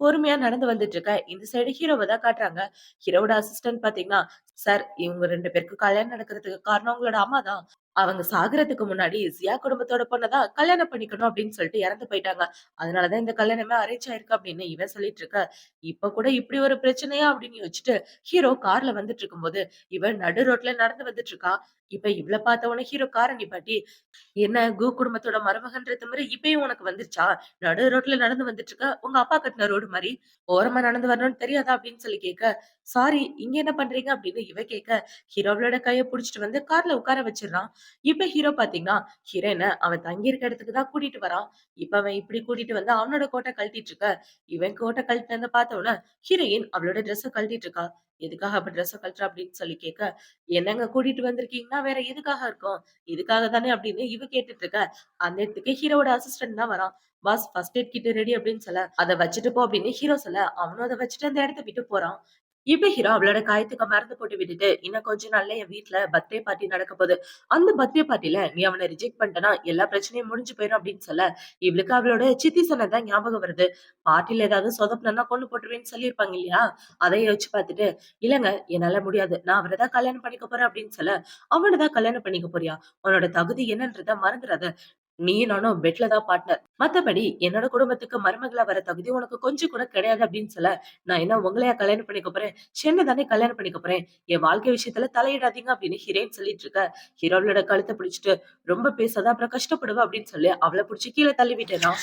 பொறுமையா நடந்து வந்துட்டு இருக்க. இந்த சைடு ஹீரோவ தான் காட்டுறாங்க. ஹீரோவோட அசிஸ்டன்ட் பார்த்தீங்கன்னா, "சார் இவங்க 2 பேருக்கும் கல்யாணம் நடக்கிறதுக்கு காரணம் உங்களோட அம்மா தான். அவங்க சாகுறதுக்கு முன்னாடி ஜியா குடும்பத்தோட பொண்ண தான் கல்யாணம் பண்ணிக்கணும் அப்படின்னு சொல்லிட்டு இறந்து போயிட்டாங்க. அதனால தான் இந்த கல்யாணமே அரேஞ்ச் ஆயிருக்கு" அப்படின்னு இவன் சொல்லிட்டு இருக்க. இப்ப கூட இப்படி ஒரு பிரச்சனையா அப்படின்னு யோசிச்சுட்டு ஹீரோ கார்ல வந்துட்டு இருக்கும்போது, இவ நடு ரோட்ல நடந்து வந்துட்டு இருக்கா. இப்ப இவள பார்த்த உடனே ஹீரோ கார நிப்பாட்டி, "என்ன கு குடும்பத்தோட மருமகன்ற திமிரு இப்பயும் உனக்கு வந்துருச்சா? நடு ரோட்ல நடந்து வந்துட்டு இருக்க. உங்க அப்பா கட்டுன ரோடு மாரி. ஓரமா நடந்து வரணும்னு தெரியாதா?" அப்படின்னு சொல்லி கேட்க, "சாரி இங்க என்ன பண்றீங்க?" அப்படின்னு இவ கேட்க, ஹீரோவோட கைய புடிச்சுட்டு வந்து கார்ல உட்கார வச்சுடுறான். இப்ப ஹீரோ பாத்தீங்கன்னா, ஹீரோயின அவன் தங்கி இருக்க இடத்துக்கு தான் கூட்டிட்டு வரான். இப்ப அவன் இப்படி கூட்டிட்டு வந்து அவனோட கோட்ட கழட்டிட்டு இருக்க. இவன் கோட்ட கழட்டினத பார்த்த உடனே ஹீரோயின் அவளோட ட்ரெஸ்ஸ கழட்டிட்டு இருக்கா. எதுக்காக அப்ப ட்ரெஸ்ஸ கழட்டுற அப்படின்னு சொல்லி கேட்க, என்னங்க கூட்டிட்டு வந்திருக்கீங்கன்னா வேற எதுக்காக இருக்கும்? இதுக்காக தானே அப்படின்னு இவ கேட்டுட்டு இருக்க. அந்த இடத்துக்கு ஹீரோவோட அசிஸ்டன்ட் தான் வரான். Boss first aid kit ready அப்படின்னு சொல்ல, அத வச்சுட்டு போ அப்படின்னு ஹீரோ சொல்ல, அவனும் அத வச்சுட்டு அந்த இடத்த விட்டு போறான். இப்ப ஹீரோ அவளோட காயத்துக்கு மருந்து போட்டு விட்டுட்டு, இன்னும் கொஞ்ச நாள்ல என் வீட்ல பர்த்டே பார்ட்டி நடக்க போகுது. அந்த பர்த்டே பார்ட்டில நீ அவன ரிஜெக்ட் பண்ணிட்டனா, எல்லா பிரச்சனையும் முடிஞ்சு போயிரும் அப்படின்னு சொல்ல, இவளுக்கு அவளோட சித்தி சொன்னது தான் ஞாபகம் வருது. பார்ட்டில ஏதாவது சொதப்புனன்னா கொன்னு போட்டுருவேன்னு சொல்லியிருப்பாங்க இல்லையா? அத யோசிச்சு பார்த்துட்டு, இல்லங்க என்னால முடியாது. நான் அவர தான் கல்யாணம் பண்ணிக்க போறேன் அப்படின்னு சொல்ல, அவன தான் கல்யாணம் பண்ணிக்க போறியா? உன்னோட தகுதி என்னன்றத மறந்துறாத. நீயும் நானும் பெட்ல தான் பார்ட்னர். மத்தபடி என்னோட குடும்பத்துக்கு மருமகளா வர தகுதி உனக்கு கொஞ்சம் கூட கிடையாது அப்படின்னு சொல்ல, நான் என்ன உங்களையா கல்யாணம் பண்ணிக்க போறேன்? சென்ன தானே கல்யாணம் பண்ணிக்க போறேன். என் வாழ்க்கை விஷயத்துல தலையிடாதீங்க அப்படின்னு ஹீரோயின் சொல்லிட்டு இருக்க. ஹீரோவோட கழுத்த பிடிச்சுட்டு ரொம்ப பேசாத அப்புறம் கஷ்டப்படுவ அப்படின்னு சொல்லி அவள புடிச்சு கீழ தள்ளி விட்டேனா.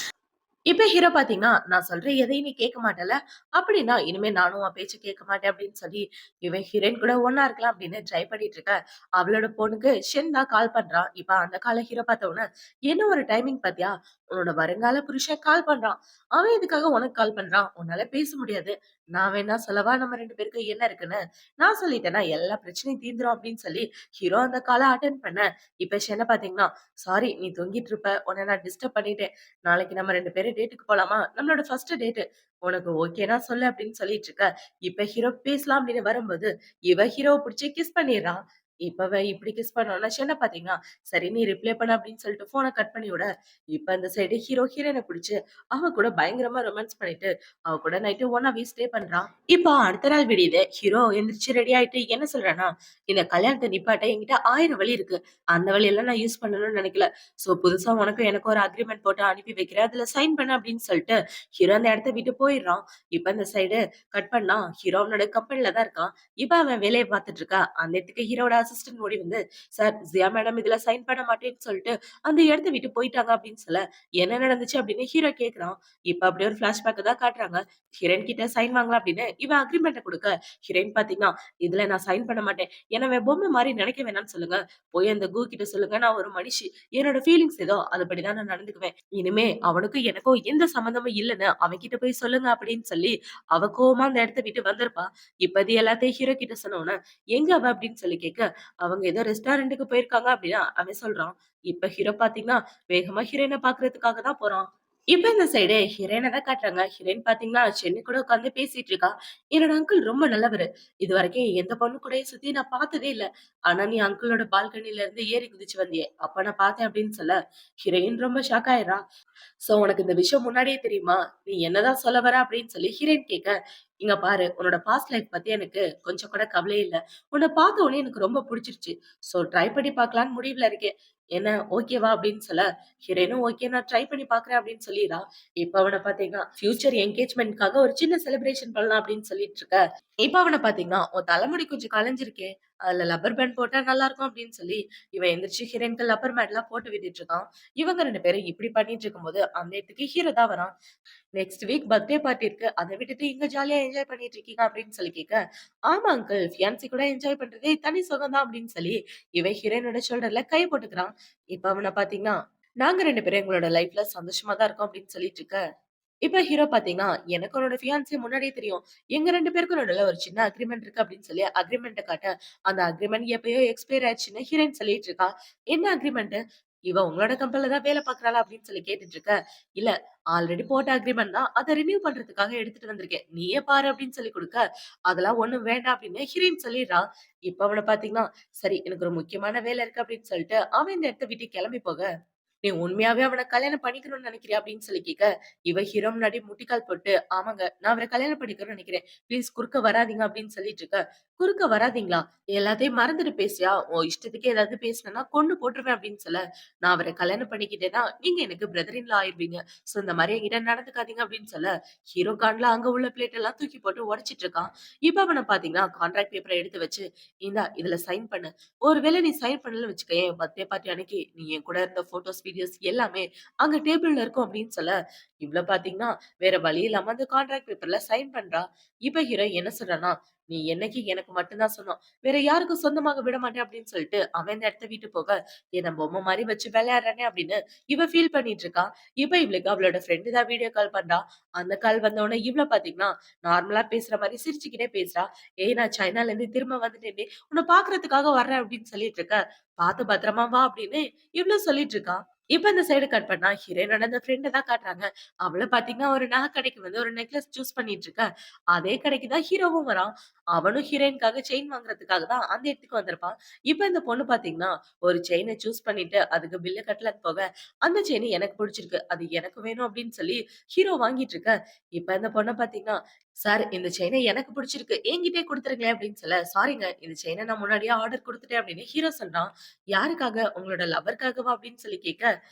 இப்ப ஹீரோ பாத்தீங்கன்னா, "நான் சொல்ற எதையும் நீ கேட்க மாட்டல்ல? அப்படின்னா இனிமே நானும் உன் பேச்ச கேட்க மாட்டேன்" அப்படின்னு சொல்லி, இவன் ஹீரோயின் கூட ஒண்ணா இருக்கலாம் அப்படின்னு ட்ரை பண்ணிட்டு இருக்க. அவளோட பொண்ணுக்கு ஷென் தான் கால் பண்றான். இப்ப அந்த கால ஹீரோ பார்த்த உடனே, "என்ன ஒரு டைமிங் பாத்தியா? உன்னோட வருங்கால புருஷன் கால் பண்றான். அவன் எதுக்காக உனக்கு கால் பண்றான்? உன்னால பேச முடியாது. நான் வேணா சொல்லவா நம்ம 2 பேருக்கு என்ன இருக்குன்னு? நான் சொல்லிட்டேன்னா எல்லா பிரச்சனையும் தீர்ந்துரும்" அப்படின்னு சொல்லி ஹீரோ அந்த கால அட்டெண்ட் பண்ண, இப்ப ஷென்ன பாத்தீங்கன்னா, "சாரி நீ தூங்கிட்டு இருப்ப. உன்ன நான் டிஸ்டர்ப் பண்ணிட்டேன். நாளைக்கு நம்ம 2 பேரும் டேட்டுக்கு போலாமா? நம்மளோட ஃபர்ஸ்ட் டேட்டு. உனக்கு ஓகேனா சொல்லு" அப்படின்னு சொல்லிட்டு இருக்க. இப்ப ஹீரோ பேசலாம் அப்படின்னு வரும்போது, இவ ஹீரோவ புடிச்சு கிஸ் பண்ணிர்றா. இப்ப அவ இப்படி கிஸ் பண்ணோன ஷென பாத்தீங்கன்னா, சரி நீ ரிப்ளை பண்ணு அப்படின்னு சொல்லிட்டு ஃபோன கட் பண்ணி விட, இப்ப அந்த சைடு ஹீரோ ஹீரோயின புடிச்சு அவ கூட பயங்கரமா ரொமான்ஸ் பண்ணிட்டு, அவ கூட நைட்டு ஒண்ணாவே ஸ்டே பண்றான். இப்ப அடுத்த நாள் விடியுது. ஹீரோ எந்திரிச்சு ரெடி ஆயிட்டு என்ன சொல்றான்னா, "இந்த கல்யாணத்த நிப்பாட்ட என்கிட்ட 1000 வழி இருக்கு. அந்த வழியெல்லாம் நான் யூஸ் பண்ணணும்னு நினைக்கல. சோ புதுசா உனக்கும் எனக்கும் ஒரு அக்ரீமெண்ட் போட்டு அனுப்பி வைக்கிறேன். அதுல சைன் பண்ணு" அப்படின்னு சொல்லிட்டு ஹீரோ அந்த இடத்த விட்டு போயிடுறான். இப்ப இந்த சைடு கட் பண்ணா ஹீரோ அவனோட கம்பெனில தான் இருக்கான். இப்ப அவன் வேலைய பார்த்துட்டு இருக்கா. அந்த இடத்துக்கு ஹீரோவோட அசிஸ்டன்ட் ஓடி வந்து, "சார் ஜியா மேடம் இதுல சைன் பண்ண மாட்டேன்னு சொல்லிட்டு அந்த இடத்த விட்டு போயிட்டாங்க" அப்படின்னு சொல்ல, "என்ன நடந்துச்சு?" அப்படின்னு ஹீரோ கேட்கிறான். இப்ப அப்படியே ஒரு ஃபிளாஷ்பேக் தான் காட்டுறாங்க. ஹீரோயின் கிட்ட சைன் வாங்கலாம் அப்படின்னு இவன் அக்ரீமெண்ட்ட குடுக்க, ஹீரோயின் பாத்தீங்கன்னா, "இதுல நான் சைன் பண்ண மாட்டேன். என்ன அவன் பொம்மை மாரி நினைக்க வேணாம்னு சொல்லுங்க. போய் அந்த கு கிட்ட சொல்லுங்க நான் ஒரு மனுஷி. என்னோட ஃபீலிங்ஸ் ஏதோ அதுபடிதான் நான் நடந்துக்குவேன். இனிமே அவனுக்கும் எனக்கும் எந்த சம்மந்தமும் இல்லன்னு அவன்கிட்ட போய் சொல்லுங்க" அப்படின்னு சொல்லி அவ கோவமா அந்த இடத்த விட்டு வந்திருப்பா. இப்ப இது எல்லாத்தையும் ஹீரோ கிட்ட சொன்ன உடனே, "எங்க அவ?" அப்படின்னு சொல்லி கேட்க, "அவங்க ஏதோ ரெஸ்டாரண்ட்க்கு போயிருக்காங்க" அப்படின்னு அவன் சொல்றான். இப்ப ஹீரோ பாத்தீங்கன்னா, வேகமா ஹீரோயின பாக்குறதுக்காக தான் போறான். இப்ப இந்த சைடு ஹீரோயின தான் காட்டுறாங்க. ஹீரோயின் பாத்தீங்கன்னா, சென்னு கூட உட்கார்ந்து பேசிட்டு இருக்கா. "என்னோட அங்கிள் ரொம்ப நல்லவரு. இதுவரைக்கும் எந்த பொண்ணு கூடயும் சுத்தி நான் பார்த்ததே இல்ல. ஆனா நீ அங்கிளோட பால்கனில இருந்து ஏறி குதிச்சு வந்தியே, அப்ப நான் பார்த்தேன்" அப்படின்னு சொல்ல, ஹீரோயின் ரொம்ப ஷாக் ஆயிடுறா. "சோ உனக்கு இந்த விஷயம் முன்னாடியே தெரியுமா? நீ என்னதான் சொல்ல வர?" அப்படின்னு சொல்லி ஹீரோயின் கேட்க, "இங்க பாரு, உன்னோட பாஸ்ட் லைஃப் பத்தி எனக்கு கொஞ்சம் கூட கவலையே இல்ல. உன்ன பார்த்த உடனே எனக்கு ரொம்ப புடிச்சிருச்சு. சோ ட்ரை பண்ணி பார்க்கலான்னு முடிவுல இருக்கேன். என்ன ஓகேவா?" அப்படின்னு சொல்ல, ஹீரோயினும் ஓகே நான் ட்ரை பண்ணி பார்க்குறேன் அப்படின்னு சொல்லிர்றா. இப்ப அவன பார்த்தீங்கன்னா, ஃபியூச்சர் என்கேஜ்மென்ட்க்காக ஒரு சின்ன செலிப்ரேஷன் பண்ணலாம் அப்படின்னு சொல்லிட்டு இருக்க. இப்ப அவன பார்த்தீங்கன்னா, "உன் தலைமுடி கொஞ்சம் கலஞ்சிருக்கே, அதுல லப்பர் பேண்ட் போட்டா நல்லாருக்கும்" அப்படின்னு சொல்லி, இவன் எந்திரிச்சு ஹீரோயினுக்கு லப்பர் பேண்ட்லாம் போட்டு விட்டுட்டு இருக்கான். இவங்க 2 பேரும் இப்படி பண்ணிட்டு இருக்கும்போது, அந்த இடத்துக்கு ஹீரோ தான் வரான். "நெக்ஸ்ட் வீக் பர்த்டே பார்ட்டி இருக்கு. அத விட்டுட்டு இங்க ஜாலியா என்ஜாய் பண்ணிட்டு இருக்கீங்க" அப்படின்னு சொல்லி கேட்க, "ஆமா அங்கிள், ஃபியான்சி கூட என்ஜாய் பண்றதே தனி சுகம் தான்" அப்படின்னு சொல்லி, இவன் ஹீரோயினோட ஷோல்டர்ல கை போட்டுக்கிறான். இப்ப அவன பார்த்தீங்கன்னா, "நாங்க 2 பேரும் எங்களோட லைஃப்ல சந்தோஷமா தான் இருக்கோம்" அப்படின்னு சொல்லிட்டு இருக்க. இப்ப ஹீரோ பார்த்தீங்கன்னா, "எனக்கு உன்னோட ஃபியான்சி முன்னாடியே தெரியும். எங்க 2 பேருக்கும் நடுவுல ஒரு சின்ன அக்ரீமெண்ட் இருக்கு" அப்படின்னு சொல்லி அக்ரீமெண்ட்ட காட்ட, அந்த அக்ரீமெண்ட் எப்பயோ எக்ஸ்பயர் ஆயிடுச்சுன்னு ஹீரோயின் சொல்லிட்டு இருக்கா. "என்ன அக்ரீமெண்ட்? இவ உங்களோட கம்பெனில தான் வேலை பார்க்குறாளா?" அப்படின்னு சொல்லி கேட்டுட்டு இருக்க. "இல்ல, ஆல்ரெடி போட்ட அக்ரீமெண்ட் தான். அத ரினியூ பண்றதுக்காக எடுத்துட்டு வந்திருக்கேன். நீயே பாரு" அப்படின்னு சொல்லி குடுக்க, "அதெல்லாம் ஒண்ணும் வேண்டாம்" அப்படின்னு ஹீரோயின் சொல்லிர்றா. இப்ப அவன பார்த்தீங்கன்னா, "சரி எனக்கு ஒரு முக்கியமான வேலை இருக்கு" அப்படின்னு சொல்லிட்டு அவன் இந்த இடத்த விட்டு கிளம்பி போக, "நீ உண்மையாவே அவன கல்யாணம் பண்ணிக்கணும்னு நினைக்கிறியா?" அப்படின்னு சொல்லி கேட்க, இவ ஹீரோ முன்னாடி முட்டிக்கால் போட்டு, "ஆமாங்க, நான் அவர கல்யாணம் பண்ணிக்கணும்னு நினைக்கிறேன். ப்ளீஸ் குறுக்க வராதீங்க" அப்படின்னு சொல்லிட்டு இருக்க. "குறுக்க வராதீங்களா? எல்லாத்தையும் மறந்துட்டு பேசுறியா? உன் இஷ்டத்துக்கு ஏதாவது பேசுனேன்னா கொன்னு போட்டுருவேன்" அப்படின்னு சொல்ல, "நான் அவர கல்யாணம் பண்ணிக்கிட்டேன்னா, நீங்க எனக்கு பிரதர் இன் லா ஆயிருவீங்க. சோ இந்த மாரி என்கிட்ட நடந்துக்காதீங்க" அப்படின்னு சொல்ல, ஹீரோ காண்ல அங்க உள்ள பிளேட் எல்லாம் தூக்கி போட்டு உடைச்சிட்டு இருக்கான். இப்ப அவன பார்த்தீங்கன்னா, கான்ட்ராக்ட் பேப்பர எடுத்து வச்சு, "இந்தா இதுல சைன் பண்ணு. ஒருவேளை நீ சைன் பண்ணலன்னு வச்சுக்கயேன், பர்த்டே பார்ட்டி அன்னைக்கு நீ என் கூட இருந்த ஃபோட்டோஸ், வீடியோஸ் எல்லாமே அங்க டேபிள்ல இருக்கும்" அப்படின்னு சொல்ல, இவ்ளோ பார்த்தீங்கன்னா, வேற வழி இல்லாம அந்த கான்ட்ராக்ட் பேப்பர்ல சைன் பண்றா. இப்ப ஹீரோ என்ன சொல்றான்னா, நீ என்னைக்கு எனக்கு மட்டும் தான் சொந்தம். வேற யாருக்கும் சொந்தமாக விட மாட்டேன் அப்படின்னு சொல்லிட்டு அவன் இந்த இடத்த விட்டு போக, என்ன பொம்மை மாரி வச்சு விளையாடுறானே அப்படின்னு இவ ஃபீல் பண்ணிட்டு இருக்கா. இப்ப இவளுக்கு அவளோட ஃப்ரெண்ட் தான் வீடியோ கால் பண்றா. அந்த கால் வந்த உடனே இவள பாத்தீங்கன்னா, நார்மலா பேசுற மாரி சிரிச்சுக்கிட்டே பேசுறா. "ஏய் நான் சைனால இருந்து திரும்ப வந்துட்டேன்டி. உன்ன பார்க்கறதுக்காக வர்றேன்" அப்படின்னு சொல்லிட்டு இருக்க. "பார்த்து பத்திரமா வா" அப்படின்னு இவளும் சொல்லிட்டு இருக்கா. இப்ப இந்த சைடு கட் பண்ணா ஹீரோயினோட அந்த ஃப்ரெண்ட தான் காட்டுறாங்க. அவள பாத்தீங்கன்னா, ஒரு நகை கடைக்கு வந்து ஒரு நெக்லஸ் சூஸ் பண்ணிட்டு இருக்க. அதே கடைக்கு தான் ஹீரோவும் வரான். அவனும் ஹீரோயினுக்காக செயின் வாங்குறதுக்காக தான் அந்த இடத்துக்கு வந்திருப்பான். இப்ப இந்த பொண்ணு பாத்தீங்கன்னா, ஒரு செயின சூஸ் பண்ணிட்டு அதுக்கு பில்ல கட்டலன்னு போக, அந்த செயின் எனக்கு பிடிச்சிருக்கு. அது எனக்கு வேணும் அப்படின்னு சொல்லி ஹீரோ வாங்கிட்டு இருக்க. இப்ப இந்த பொண்ண பாத்தீங்கன்னா, "சார் இந்த செயின எனக்கு பிடிச்சிருக்கு. என்கிட்டயே குடுத்துருங்களேன்" அப்படின்னு சொல்ல, "சாரிங்க இந்த செயின நான் முன்னாடியே ஆர்டர் குடுத்துட்டேன்" அப்படின்னு ஹீரோ சொல்றான். "யாருக்காக? உங்களோட லவ்வருக்காகவா?" அப்படின்னு சொல்லி கேட்க,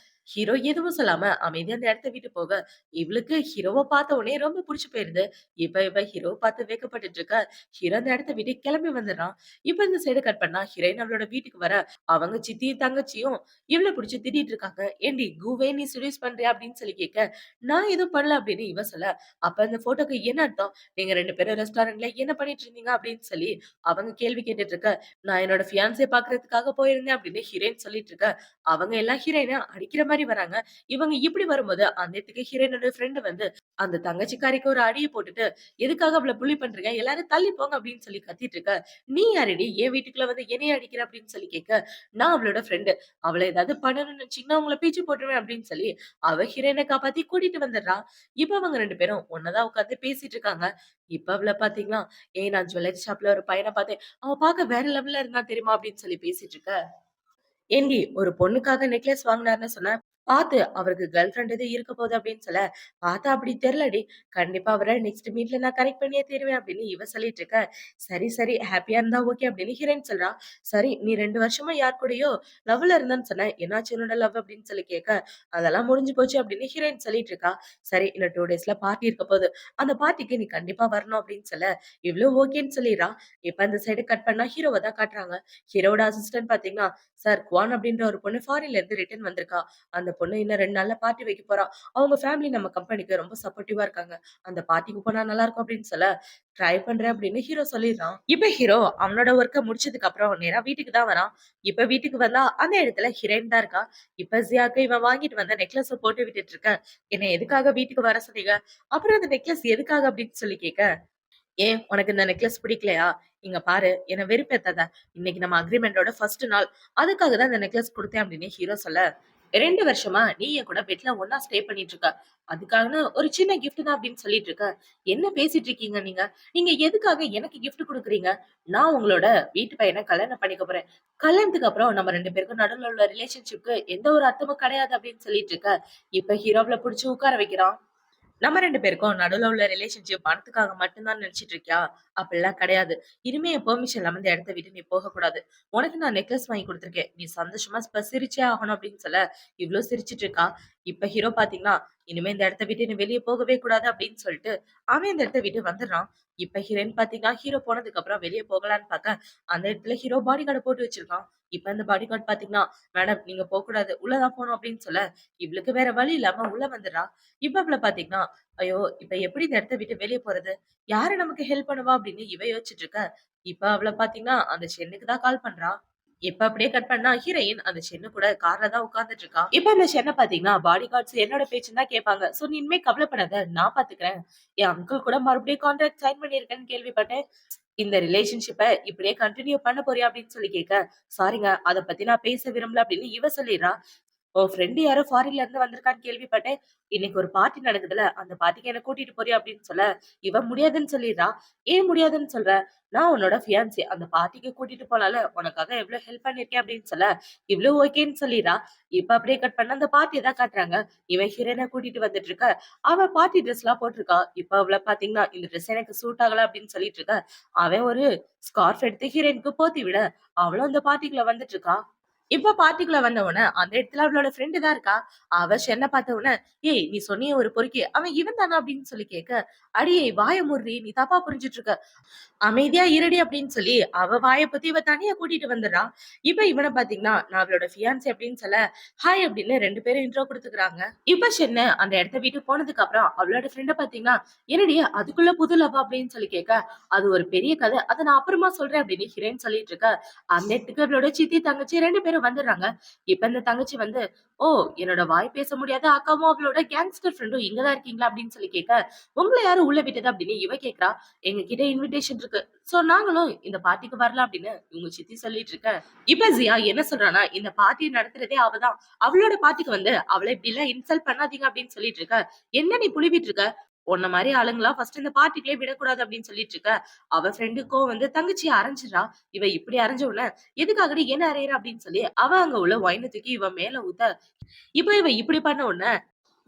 ஹீரோ எதுவும் சொல்லாம அமைதியா அந்த இடத்த விட்டு போக, இவளுக்கு ஹீரோவ பார்த்த உடனே ரொம்ப புடிச்சு போயிருது. இப்ப இவ ஹீரோவ பார்த்து வேக்கப்பட்டுட்டு இருக்க. ஹீரோ அந்த இடத்த விட்டு கிளம்பி வந்துடுறான். இப்ப இந்த சைடு கட் பண்ணா ஹீரோயின் அவளோட வீட்டுக்கு வர, அவங்க சித்தியும் தங்கச்சியும் இவள புடிச்சு திட்டிட்டு இருக்காங்க. "ஏன்டி கூவே நீ செட்யூஸ் பண்றியா?" அப்படின்னு சொல்லி கேட்க, "நான் எதுவும் பண்ணல" அப்படின்னு இவ சொல்ல, "அப்ப அந்த போட்டோக்கு என்ன அர்த்தம்? நீங்க 2 பேரும் ரெஸ்டாரண்ட்ல என்ன பண்ணிட்டு இருந்தீங்க?" அப்படின்னு சொல்லி அவங்க கேள்வி கேட்டுட்டு இருக்க, "நான் என்னோட ஃபியான்ஸிய பார்க்கறதுக்காக போயிருந்தேன்" அப்படின்னு ஹீரோயின் சொல்லிட்டு இருக்க. அவங்க எல்லாம் ஹீரோயின அடிக்கிற மாரி வராங்க. இவங்க இப்படி வரும்போது அந்த இடத்துக்கு ஹீரோயினோட ஃப்ரெண்ட் வந்து அந்த தங்கச்சிக்காரிக்கு ஒரு அடிய போட்டுட்டு, "எதுக்காக அவள புல்லி பண்றீங்க? எல்லாரும் தள்ளி போங்க" அப்படின்னு சொல்லி கத்திட்டு இருக்க. "நீ யாருடி? என் வீட்டுக்குள்ள வந்து என்னைய அடிக்கிற?" அப்படின்னு சொல்லி கேட்க, "நான் அவளோட ஃப்ரெண்ட். அவள ஏதாவது பண்ணணும்னு நினைச்சீங்கன்னா உங்கள பிச்சு போட்டுருவேன்" அப்படின்னு சொல்லி அவ ஹீரோயின காப்பாத்தி கூட்டிட்டு வந்துடுறா. இப்ப அவங்க 2 பேரும் ஒண்ணா தான் உட்கார்ந்து பேசிட்டு இருக்காங்க. இப்ப அவள பாத்தீங்கன்னா, "ஏய் நான் ஜுவல்லரி ஷாப்ல ஒரு பையன பார்த்தேன். அவன் பார்க்க வேற லெவல்ல இருந்தான் தெரியுமா?" அப்படின்னு சொல்லி பேசிட்டு இருக்க. ஏன்டி ஒரு பொண்ணுக்காக நெக்லஸ் வாங்குனாருன்னு சொன்னேன். பாத்து அவருக்கு கேர்ள் ஃபிரெண்ட் எதுவும் இருக்க போகுது அப்படின்னு சொல்ல, பாத்தா அப்படி தெரியலடி. கண்டிப்பா அவர நெக்ஸ்ட் மீட்ல நான் கரெக்ட் பண்ணியே தீருவேன் அப்படின்னு இவ சொல்லிட்டு இருக்க. சரி, சரி ஹேப்பியா இருந்தா ஓகே அப்படின்னு ஹீரோயின் சொல்றா. சரி நீ 2 வருஷமா யார் கூடயோ லவ்ல இருந்தேன்னு சொன்ன. என்னாச்சு உன்னோட லவ் அப்படின்னு சொல்லி கேட்க, அதெல்லாம் முடிஞ்சு போச்சு அப்படின்னு ஹீரோயின் சொல்லிட்டு இருக்கா. சரி இன்னும் 2 டேஸ்ல பார்ட்டி இருக்க போகுது. அந்த பார்ட்டிக்கு நீ கண்டிப்பா வரணும் அப்படின்னு சொல்ல, இவ்ளோ ஓகேன்னு சொல்லிர்றா. இப்ப அந்த சைடு கட் பண்ணா ஹீரோவ தான் காட்டுறாங்க. ஹீரோவோட அசிஸ்டன்ட் பாத்தீங்கன்னா, சார் குவான் அப்படின்ற ஒரு பொண்ணு ஃபாரின்ல இருந்து ரிட்டர்ன் வந்திருக்கா. அந்த பொண்ணு இன்னும் 2 நாள்ல பார்ட்டி வைக்க போறா. அவங்க ஃபேமிலி நம்ம கம்பெனிக்கு ரொம்ப சப்போர்ட்டிவா இருக்காங்க. அந்த பார்ட்டிக்கு போனா நல்லா இருக்கும் அப்படின்னு சொல்ல, ட்ரை பண்றேன் அப்படின்னு ஹீரோ சொல்லிடுறான். இப்ப ஹீரோ அவனோட ஒர்க்க முடிச்சதுக்கு அப்புறம் நேரா வீட்டுக்கு தான் வரான். இப்ப வீட்டுக்கு வந்தா அந்த இடத்துல ஹீரோயின் தான் இருக்கா. இப்ப ஜியாக்கு இவன் வாங்கிட்டு வந்த நெக்லஸ போட்டு விட்டுட்டு இருக்க. என்ன எதுக்காக வீட்டுக்கு வர சொன்னீங்க? அப்புறம் அந்த நெக்லஸ் எதுக்காக அப்படின்னு சொல்லி கேட்க, ஏன் உனக்கு இந்த நெக்லஸ் பிடிக்கலையா? இங்க பாரு என்ன வெறுப்பேத்தாத. இன்னைக்கு நம்ம அக்ரீமெண்டோட ஃபர்ஸ்ட் நாள். அதுக்காக தான் இந்த நெக்லஸ் குடுத்தேன் அப்படின்னு ஹீரோ சொல்ல, 2 வருஷமா நீ என் கூட பெட்ல ஒண்ணா ஸ்டே பண்ணிட்டு இருக்க. அதுக்கான ஒரு சின்ன கிஃப்ட் தான் அப்படின்னு சொல்லிட்டு இருக்க. என்ன பேசிட்டு இருக்கீங்க நீங்க? நீங்க எதுக்காக எனக்கு கிஃப்ட் குடுக்குறீங்க? நான் உங்களோட வீட்டு பையன கல்யாணம் பண்ணிக்க போறேன். கல்யாணத்துக்கு அப்புறம் நம்ம 2 பேருக்கும் நடுவுல உள்ள ரிலேஷன்ஷிப்க்கு எந்த ஒரு அர்த்தமும் கிடையாது அப்படின்னு சொல்லிட்டு இருக்க. இப்ப ஹீரோவ புடிச்சு உட்கார வைக்கிறான். நம்ம 2 பேருக்கும் நடுவுல உள்ள ரிலேஷன்ஷிப் பணத்துக்காக மட்டும் தான் நினைச்சிட்டு இருக்கியா? அப்படிலாம் கிடையாது. இனிமே என் பெர்மிஷன் இல்லாம இந்த இடத்த விட்டு நீ போகக்கூடாது. உனக்கு நான் நெக்லஸ் வாங்கி குடுத்துருக்கேன். நீ சந்தோஷமா இப்ப சிரிச்சே ஆகணும் அப்படின்னு சொல்ல, இவ்ளோ சிரிச்சுட்டு இருக்கா. இப்ப ஹீரோ பாத்தீங்கன்னா, இனிமே இந்த இடத்த விட்டு நீ வெளிய போகவே கூடாது அப்படின்னு சொல்லிட்டு, அவன் இந்த இடத்த விட்டு வந்துடுறான். இப்ப ஹீரோயின் பாத்தீங்கன்னா, ஹீரோ போனதுக்கு அப்புறம் வெளிய போகலான்னு பாக்க, அந்த இடத்துல ஹீரோ பாடிகார்ட போட்டு வச்சிருக்கான். இப்ப அந்த பாடிகார்ட் பாத்தீங்கன்னா, மேடம் நீங்க போக்கூடாது. உள்ள தான் போணும் அப்படின்னு சொல்ல, இவளுக்கு வேற வழி இல்லாம உள்ள வந்துடுறா. இப்ப அவள பாத்தீங்கன்னா, ஐயோ! இப்ப எப்படி இந்த இடத்த விட்டு வெளிய போறது? யாரு நமக்கு ஹெல்ப் பண்ணுவா? அப்படின்னு இவ யோசிச்சுட்டு இருக்க. இப்ப அவள பாத்தீங்கன்னா, அந்த சென்னுக்கு தான் கால் பண்றா. இப்ப அப்படியே கட் பண்ணா ஹீரோயின் அந்த சென்னு கூட கார்ல தான் உட்கார்ந்துட்டு இருக்கா. இப்ப அந்த சென்ன பாத்தீங்கன்னா, பாடி கார்ட்ஸ் என்னோட பேச்சுன்னு தான் கேட்பாங்க. சோ நீ இனிமே கவலைப்படாத. நான் பாத்துக்கிறேன். என் அங்கிள் கூட மறுபடியும் கான்ட்ராக்ட் சைன் பண்ணியிருக்கேன்னு கேள்விப்பட்டேன். இந்த ரிலேஷன்ஷிப்ப இப்படியே கன்டின்யூ பண்ண போறியா? அப்படின்னு சொல்லி கேட்க, சாரிங்க அத பத்தி நான் பேச விரும்பல அப்படின்னு இவ சொல்லிடுறா. உன் ஃப்ரெண்ட் யாரோ ஃபாரின்ல இருந்து வந்திருக்கான்னு கேள்விப்பட்டேன். இன்னைக்கு ஒரு பார்ட்டி நடக்குதுல்ல, அந்த பார்ட்டிக்கு என்ன கூட்டிட்டு போறியா? அப்படின்னு சொல்ல, இவ முடியாதுன்னு சொல்லிடுறா. ஏன் முடியாதுன்னு சொல்ற? நான் உன்னோட ஃபியான்சி. அந்த பார்ட்டிக்கு கூட்டிட்டு போலாம்ல. உனக்காக எவ்வளவு ஹெல்ப் பண்ணிருக்கேன் அப்படின்னு சொல்ல, இவ்ளோ ஓகேன்னு சொல்லிடுறா. இப்ப அப்படியே கட் பண்ண அந்த பார்ட்டிய தான் காட்டுறாங்க. இவன் ஹீரோயின கூட்டிட்டு வந்துட்டு இருக்க. அவ பார்ட்டி ட்ரெஸ்லாம் போட்டிருக்கா. இப்ப அவள பாத்தீங்கன்னா, இந்த ட்ரெஸ் எனக்கு சூட் ஆகல அப்படின்னு சொல்லிட்டு இருக்க. அவன் ஒரு ஸ்கார்ஃப் எடுத்து ஹீரோயினுக்கு போத்தி விட, அவளும் அந்த பார்ட்டிக்குள்ள வந்துட்டு இருக்கா. இப்ப பார்ட்டிக்குள்ள வந்த உடனே அந்த இடத்துல அவளோட ஃப்ரெண்டு தான் இருக்கா. அவ ஷென்ன பார்த்த உடனே, "ஏய் நீ சொன்னியே ஒரு பொறுக்கி, அவன் இவன் தானா?" அப்படின்னு சொல்லி கேட்க, "அடியே வாய மூடுறி, நீ தப்பா புரிஞ்சுட்டு இருக்க. அமைதியா இருடி" அப்படின்னு சொல்லி அவ வாய பத்தி இவ தனியா கூட்டிட்டு வந்துடுறா. இப்ப இவன பாத்தீங்கன்னா, நான் அவளோட ஃபியான்சி அப்படின்னு சொல்ல, ஹாய் அப்படின்னு 2 பேரும் இன்ட்ரோ குடுத்துக்கிறாங்க. இப்ப ஷென்னு அந்த இடத்த விட்டு போனதுக்கு அப்புறம் அவளோட ஃப்ரெண்ட பாத்தீங்கன்னா, "என்னடி அதுக்குள்ள புது லவ்வா?" அப்படின்னு சொல்லி கேட்க, "அது ஒரு பெரிய கதை. அத நான் அப்புறமா சொல்றேன்" அப்படின்னு ஹீரோயின் சொல்லிட்டு இருக்க. அந்த இடத்துக்கு அவளோட சித்தி, தங்கச்சி 2 பேரும் வந்துடுறாங்க. இப்ப இந்த தங்கச்சி வந்து, "ஓ! என்னோட வாய் பேச முடியாத அக்காவும் அவளோட கேங்ஸ்டர் ஃப்ரெண்டும் இங்க தான் இருக்கீங்களா?" அப்படின்னு சொல்லி கேட்க, "உங்கள யாரு உள்ள விட்டது?" அப்படின்னு இவ கேட்கிறா. "எங்க கிட்ட இன்விடேஷன் இருக்கு. சோ நாங்களும் இந்த பார்ட்டிக்கு வரலாம்" அப்படின்னு இவங்க சித்தி சொல்லிட்டு இருக்க. இப்ப ஜியா என்ன சொல்றான்னா, இந்த பார்ட்டி நடத்துறதே அவ தான். அவளோட பார்ட்டிக்கு வந்து அவள இப்படி எல்லாம் இன்சல்ட் பண்ணாதீங்க அப்படின்னு சொல்லிட்டு இருக்க. "என்ன நீ புழுவிட்டு இருக்க? உன்ன மாரி ஆளுங்களா ஃபர்ஸ்ட் இந்த பார்ட்டிக்குள்ளே விடக்கூடாது" அப்படின்னு சொல்லிட்டு இருக்க. அவ ஃப்ரெண்டுக்கும் வந்து தங்கச்சிய அரைஞ்சிடறா. இவ இப்படி அரைஞ்ச உடனே, "எதுக்காகடி என்ன அறையிற?" அப்படின்னு சொல்லி அவ அங்க உள்ள ஒயின தூக்கி இவ மேல ஊத்த, இப்ப இவ இப்படி பண்ண உடனே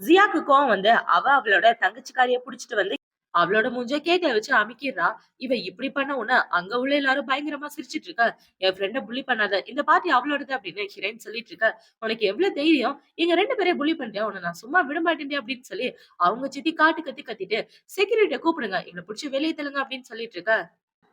ஜியாக்கு கோவம் வந்து அவளோட தங்கச்சிக்காரிய புடிச்சிட்டு வந்து அவளோட மூஞ்ச கேக்ல வச்சு அமிக்கிடுறா. இவ இப்படி பண்ண உடனே அங்க உள்ள எல்லாரும் பயங்கரமா சிரிச்சிட்டு இருக்க. "என் ஃப்ரெண்ட புல்லி பண்ணாத. இந்த பார்ட்டி அவளோடது" அப்படின்னு ஹீரோயின் சொல்லிட்டு இருக்க. "உனக்கு எவ்வளவு தைரியம்? எங்க 2 பேரையும் புல்லி பண்ணிட்டியா? உன்ன நான் சும்மா விட மாட்டேன்டி" அப்படின்னு சொல்லி அவங்க சித்தி காட்டு கத்தி கத்திட்டு, "செக்யூரிட்டிய கூப்பிடுங்க. இவன புடிச்சு வெளிய தள்ளுங்க" அப்படின்னு சொல்லிட்டு இருக்க.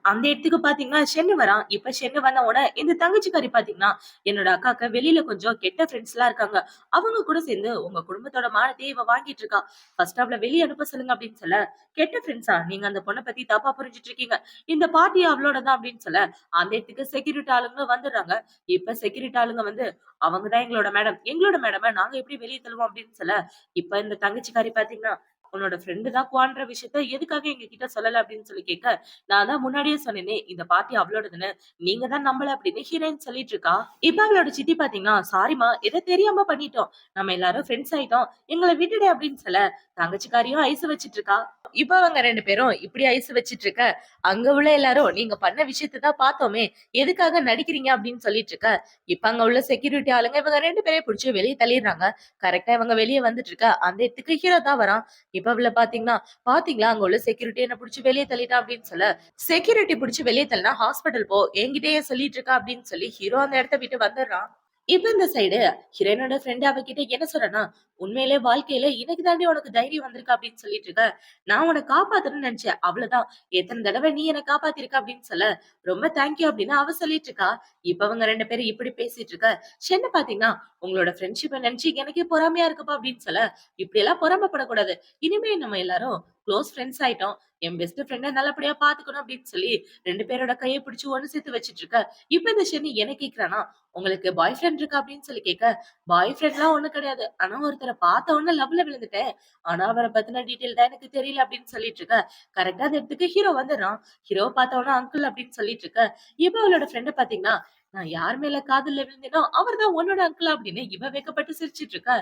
அந்த இடத்துக்கு பாத்தீங்கன்னா ஷென்னு வரான். இப்ப ஷென்னு வந்த உடனே இந்த தங்கச்சிக்காரி பாத்தீங்கன்னா, "என்னோட அக்காக்கு வெளியில கொஞ்சம் கெட்ட ஃப்ரெண்ட்ஸ்லாம் இருக்காங்க. அவங்க கூட சேர்ந்து உங்க குடும்பத்தோட மானத்தையே இவ வாங்கிட்டு இருக்கா. ஃபர்ஸ்ட் அவள வெளிய அனுப்ப சொல்லுங்க" அப்படின்னு சொல்ல, "கெட்ட ஃப்ரெண்ட்ஸா? நீங்க அந்த பொண்ண பத்தி தப்பா புரிஞ்சுட்டு இருக்கீங்க. இந்த பார்ட்டி அவளோட தான்" அப்படின்னு சொல்ல, அந்த இடத்துக்கு செக்யூரிட்டி ஆளுங்க வந்துடுறாங்க. இப்ப செக்யூரிட்டி ஆளுங்க வந்து, "அவங்க தான் எங்களோட மேடம். எங்களோட மேடம நாங்க எப்படி வெளிய தள்ளுவோம்" அப்படின்னு சொல்ல, இப்ப இந்த தங்கச்சிக்காரி பாத்தீங்கன்னா, "உன்னோட ஃப்ரெண்டு தான் குவான்ற விஷயத்த எதுக்காக எங்ககிட்ட சொல்லல?" அப்படின்னு சொல்லி கேட்க, "நான் தான் முன்னாடியே சொன்னேனே, இந்த பார்ட்டி அவளோடதுன்னு. நீங்க தான் நம்பல" அப்படின்னு ஹீரோயின் சொல்லிட்டு இருக்கா. இப்ப அவளோட சித்தி பாத்தீங்கன்னா, "சாரிம்மா, ஏதோ தெரியாம பண்ணிட்டோம். நம்ம எல்லாரும் ஃப்ரெண்ட்ஸ் ஆயிட்டோம். எங்கள விட்டுடு" அப்படின்னு சொல்ல, தங்கச்சிக்காரியும் ஐஸ் வச்சிட்டு இருக்கா. இப்ப அவங்க 2 பேரும் இப்படி ஐஸ் வச்சிட்டு இருக்க, அங்க உள்ள எல்லாரும், "நீங்க பண்ண விஷயத்த தான் பார்த்தோமே, எதுக்காக நடிக்கிறீங்க?" அப்படின்னு சொல்லிட்டு இருக்க. இப்ப அங்க உள்ள செக்யூரிட்டி ஆளுங்க இவங்க 2 பேரையும் புடிச்சு வெளிய தள்ளிடுறாங்க. கரெக்ட்டா இவங்க வெளிய வந்துட்டு இருக்க, அந்த இடத்துக்கு ஹீரோ தான் வரான். இப்ப அவள பாத்தீங்கன்னா, "பாத்தீங்களா அங்க உள்ள செக்யூரிட்டி என்ன புடிச்சு வெளிய தள்ளிட்டான்" அப்படின்னு சொல்ல, செக்யூரிட்டி புடிச்சு வெளிய தள்ளினா ஹாஸ்பிடல் போ. என்கிட்டயே சொல்லிட்டு இருக்கா அப்படின்னு சொல்லி ஹீரோ அந்த இடத்த விட்டு வந்துடுறான். இப்ப இந்த சைடு ஹீரோயினோட ஃப்ரெண்ட் அவகிட்ட என்ன சொல்றேன்னா, "உண்மையிலே வாழ்க்கையில இன்னைக்கு தாண்டி உனக்கு தைரியம் வந்திருக்கு" அப்படின்னு சொல்லிட்டு இருக்க. "நான் உன்னை காப்பாத்தணும்னு நினைச்சேன். அவ்வளவுதான். எத்தனை தடவை நீ என்ன காப்பாத்திருக்க" அப்படின்னு சொல்ல, "ரொம்ப தேங்க்யூ" அப்படின்னு அவ சொல்லிட்டு இருக்கா. இப்ப அவங்க 2 பேரும் இப்படி பேசிட்டு இருக்க. ஷென்னு பாத்தீங்கன்னா, "உங்களோட ஃப்ரெண்ட்ஷிப்ப நினைச்சு எனக்கே பொறாமையா இருக்குப்பா" அப்படின்னு சொல்ல, "இப்படி எல்லாம் பொறாமைப்படக்கூடாது. இனிமே நம்ம எல்லாரும் க்ளோஸ் ஃப்ரெண்ட்ஸ் ஆயிட்டோம். என் பெஸ்ட் ஃப்ரெண்ட நல்லபடியா பாத்துக்கணும்" அப்படின்னு சொல்லி 2 பேரோட கைய பிடிச்சு ஒண்ணு சேர்த்து வச்சுட்டு இருக்க. இப்ப இந்த ஷென்னி என்ன கேக்குறானா, "உங்களுக்கு பாய் ஃப்ரெண்ட் இருக்கா?" அப்படின்னு சொல்லி கேட்க, "பாய் ஃப்ரெண்ட்லாம் ஒண்ணும் கிடையாது. ஆனா ஒருத்தர பார்த்த உடனே லவ்ல விழுந்துட்டேன். ஆனா அவர பத்தின டீட்டெயில் தான் எனக்கு தெரியல" அப்படின்னு சொல்லிட்டு இருக்க. கரெக்ட்டா அந்த இடத்துக்கு ஹீரோ வந்துடுறான். ஹீரோவ பார்த்த உடனே அங்கிள் அப்படின்னு சொல்லிட்டு இருக்க. இப்ப அவளோட ஃப்ரெண்ட பாத்தீங்கன்னா, "நான் யார் மேல காதல்ல விழுந்தேனோ அவர் தான் உன்னோட அங்கிளா" அப்படின்னு இவ வெட்கப்பட்டு சிரிச்சிட்டு இருக்க.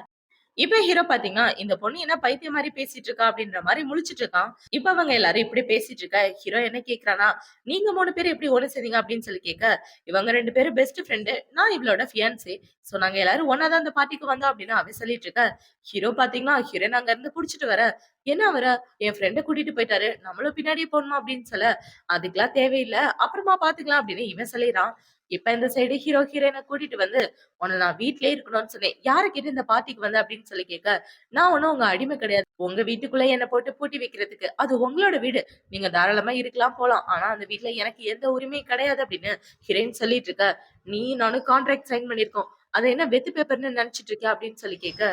இப்ப ஹீரோ பாத்தீங்கன்னா, இந்த பொண்ணு என்ன பைத்தியம் மாரி பேசிட்டு இருக்கா அப்படின்ற மாரி முழிச்சுட்டு இருக்கான். இப்ப அவங்க எல்லாரும் இப்படி பேசிட்டு இருக்க, ஹீரோ என்ன கேக்குறான்னா, "நீங்க 3 பேரும் எப்படி ஒண்ணு சேர்ந்தீங்க?" அப்படின்னு சொல்லி கேட்க, இவங்க 2 பேரும் பெஸ்ட் ஃப்ரெண்டு. நான் இவளோட ஃபியான்சி. சோ நாங்க எல்லாரும் ஒண்ணா தான் இந்த பார்ட்டிக்கு வந்தோம் அப்படின்னு அவ சொல்லிட்டு இருக்க. ஹீரோ பாத்தீங்கன்னா, ஹீரோயின் அங்க இருந்து புடிச்சிட்டு வர, "என்ன அவர? என் ஃப்ரெண்ட கூட்டிட்டு போயிட்டாரு. நம்மளும் பின்னாடியே போணுமா?" அப்படின்னு சொல்ல, "அதுக்கெல்லாம் தேவையில்ல. அப்புறமா பாத்துக்கலாம்" அப்படின்னு இவன் சொல்லிறான். இப்ப இந்த சைடு ஹீரோ ஹீரோயின கூட்டிட்டு வந்து, "உன்ன நான் வீட்லயே இருக்கணும்னு சொன்னேன். யார கேட்டு இந்த பார்ட்டிக்கு வந்த?" அப்படின்னு சொல்லி கேட்க, "நான் ஒண்ணும் உங்க அடிமை கிடையாது. உங்க வீட்டுக்குள்ள என்ன போட்டு பூட்டி வைக்கிறதுக்கு. அது உங்களோட வீடு. நீங்க தாராளமா இருக்கலாம், போலாம். ஆனா அந்த வீட்ல எனக்கு எந்த உரிமையும் கிடையாது" அப்படின்னு ஹீரோயின் சொல்லிட்டு இருக்க. "நீ நானும் கான்ட்ராக்ட் சைன் பண்ணியிருக்கோம். அத என்ன வெத்து பேப்பர்ன்னு நெனச்சுட்டு இருக்கியா?" அப்படின்னு சொல்லி கேட்க,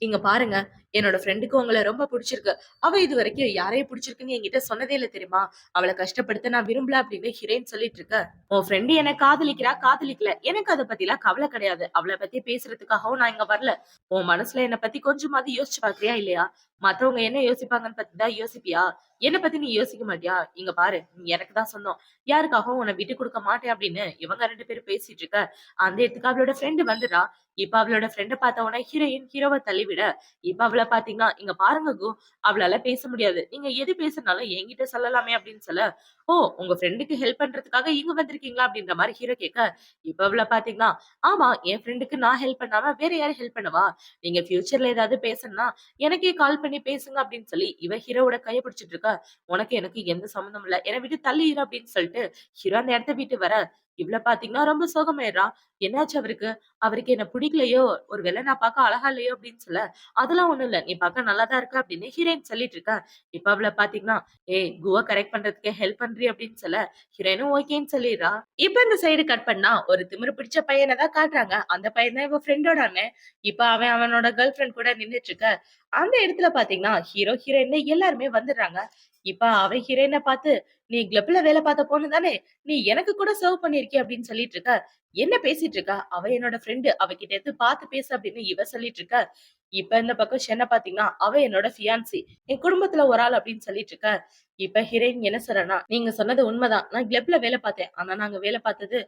"இங்க பாருங்க, என்னோட ஃப்ரெண்டுக்கு உங்கள ரொம்ப புடிச்சிருக்கு. அவ இதுவரைக்கும் யாரையும் புடிச்சிருக்குன்னு என்கிட்ட சொன்னதே இல்ல தெரியுமா? அவள கஷ்டப்படுத்த நான் விரும்பல" அப்படின்னு ஹீரோயின் சொல்லிட்டு இருக்க. "உன் ஃப்ரெண்ட் என்ன காதலிக்கிறா, காதலிக்கல. எனக்கு அத பத்திலாம் கவல கிடையாது. அவள பத்தி பேசுறதுக்காகவும் நான் இங்க வரல. உன் மனசுல என்ன பத்தி கொஞ்சமாவது யோசிச்சு பார்க்கறியா இல்லையா? மத்தவங்க என்ன யோசிப்பாங்கன்னு பத்தி தான் யோசிப்பியா? என்ன பத்தி நீ யோசிக்க மாட்டியா? இங்க பாரு, நீ எனக்கு தான் சொந்தம். யாருக்காகவும் உன்ன விட்டுக் குடுக்க மாட்டேன்" அப்படின்னு இவங்க 2 பேரும் பேசிட்டு இருக்க. அந்த இடத்துக்கு அவளோட ஃப்ரெண்ட் வந்துடுறா. இப்ப அவளோட ஃப்ரெண்ட பார்த்த உடனே ஹீரோயின் ஹீரோவ தள்ளிவிட, இப்ப அவள பாத்தீங்கன்னா, "இங்க பாருங்க கு, அவளால பேச முடியாது. நீங்க எது பேசுனாலும் என்கிட்ட சொல்லலாமே" அப்படின்னு சொல்ல, "ஓ! உங்க ஃப்ரெண்டுக்கு ஹெல்ப் பண்றதுக்காக இங்க வந்திருக்கீங்களா?" அப்படின்ற மாரி ஹீரோ கேட்க, இப்ப அவள பாத்தீங்கன்னா, "ஆமா, என் ஃப்ரெண்டுக்கு நான் ஹெல்ப் பண்ணாம வேற யாரு ஹெல்ப் பண்ணுவா? நீங்க ஃபியூச்சர்ல ஏதாவது பேசணும்னா எனக்கே கால் பண்ணி பேசுங்க" அப்படின்னு சொல்லி இவ ஹீரோவோட கைய பிடிச்சிட்டு இருக்கா. "உனக்கு எனக்கு எந்த சம்மந்தமும் இல்ல. என்ன விட்டு தள்ளி இரு" அப்படின்னு சொல்லிட்டு ஹீரோ அந்த இடத்த விட்டு வர, இவ்ள பாத்தீங்கன்னா ரொம்ப சோகமாயிடுறா. என்னாச்சு அவருக்கு? அவருக்கு என்ன பிடிக்கலையோ, ஒரு வேளை நான் பார்க்க அழகா இல்லையோ அப்படின்னு சொல்ல, அதெல்லாம் ஒண்ணும் இல்ல. நீ பார்க்க நல்லா தான் இருக்க அப்படின்னு ஹீரோயின் சொல்லிட்டு இருக்கா. இப்ப அவள பாத்தீங்கன்னா, ஏய் குவ கரெக்ட் பண்றதுக்கு ஹெல்ப் பண்றியா அப்படின்னு சொல்ல, ஹீரோயினும் ஓகேன்னு சொல்லிடுறா. இப்ப இந்த சைடு கட் பண்ணா ஒரு திமிரு பிடிச்ச பையன தான் காட்டுறாங்க. அந்த பையன் தான் இவ ஃப்ரெண்டோட அண்ணன். இப்ப அவன் அவனோட கேர்ள் ஃப்ரெண்ட் கூட நின்னுட்டு இருக்க. அந்த இடத்துல பாத்தீங்கன்னா, ஹீரோ, ஹீரோயின் எல்லாருமே வந்துடுறாங்க. இப்ப அவன் ஹீரோயின பாத்து, "நீ கிளப்ல வேலை பார்த்த பொண்ணு தானே? நீ எனக்கு கூட சர்வ் பண்ணியிருக்கியே" அப்படின்னு சொல்லிட்டு இருக்க. என்ன பேசிட்டு இருக்கா? அவ என்னோட ஃப்ரெண்டு. அவகிட்ட இருந்து பாத்து பேசு அப்படின்னு இவ சொல்லிட்டு இருக்க. இப்ப இந்த பக்கம் ஷென்ன பாத்தீங்கன்னா, அவ என்னோட ஃபியான்சி. என் குடும்பத்துல ஒரு ஆள் அப்படின்னு சொல்லிட்டு இருக்க. இப்ப ஹீரோயின் என்ன சொல்றன்னா, "நீங்க சொன்னது உண்மைதான். நான் கிளப்ல வேலை பார்த்தேன். ஆனா நாங்க வேலை பார்த்தது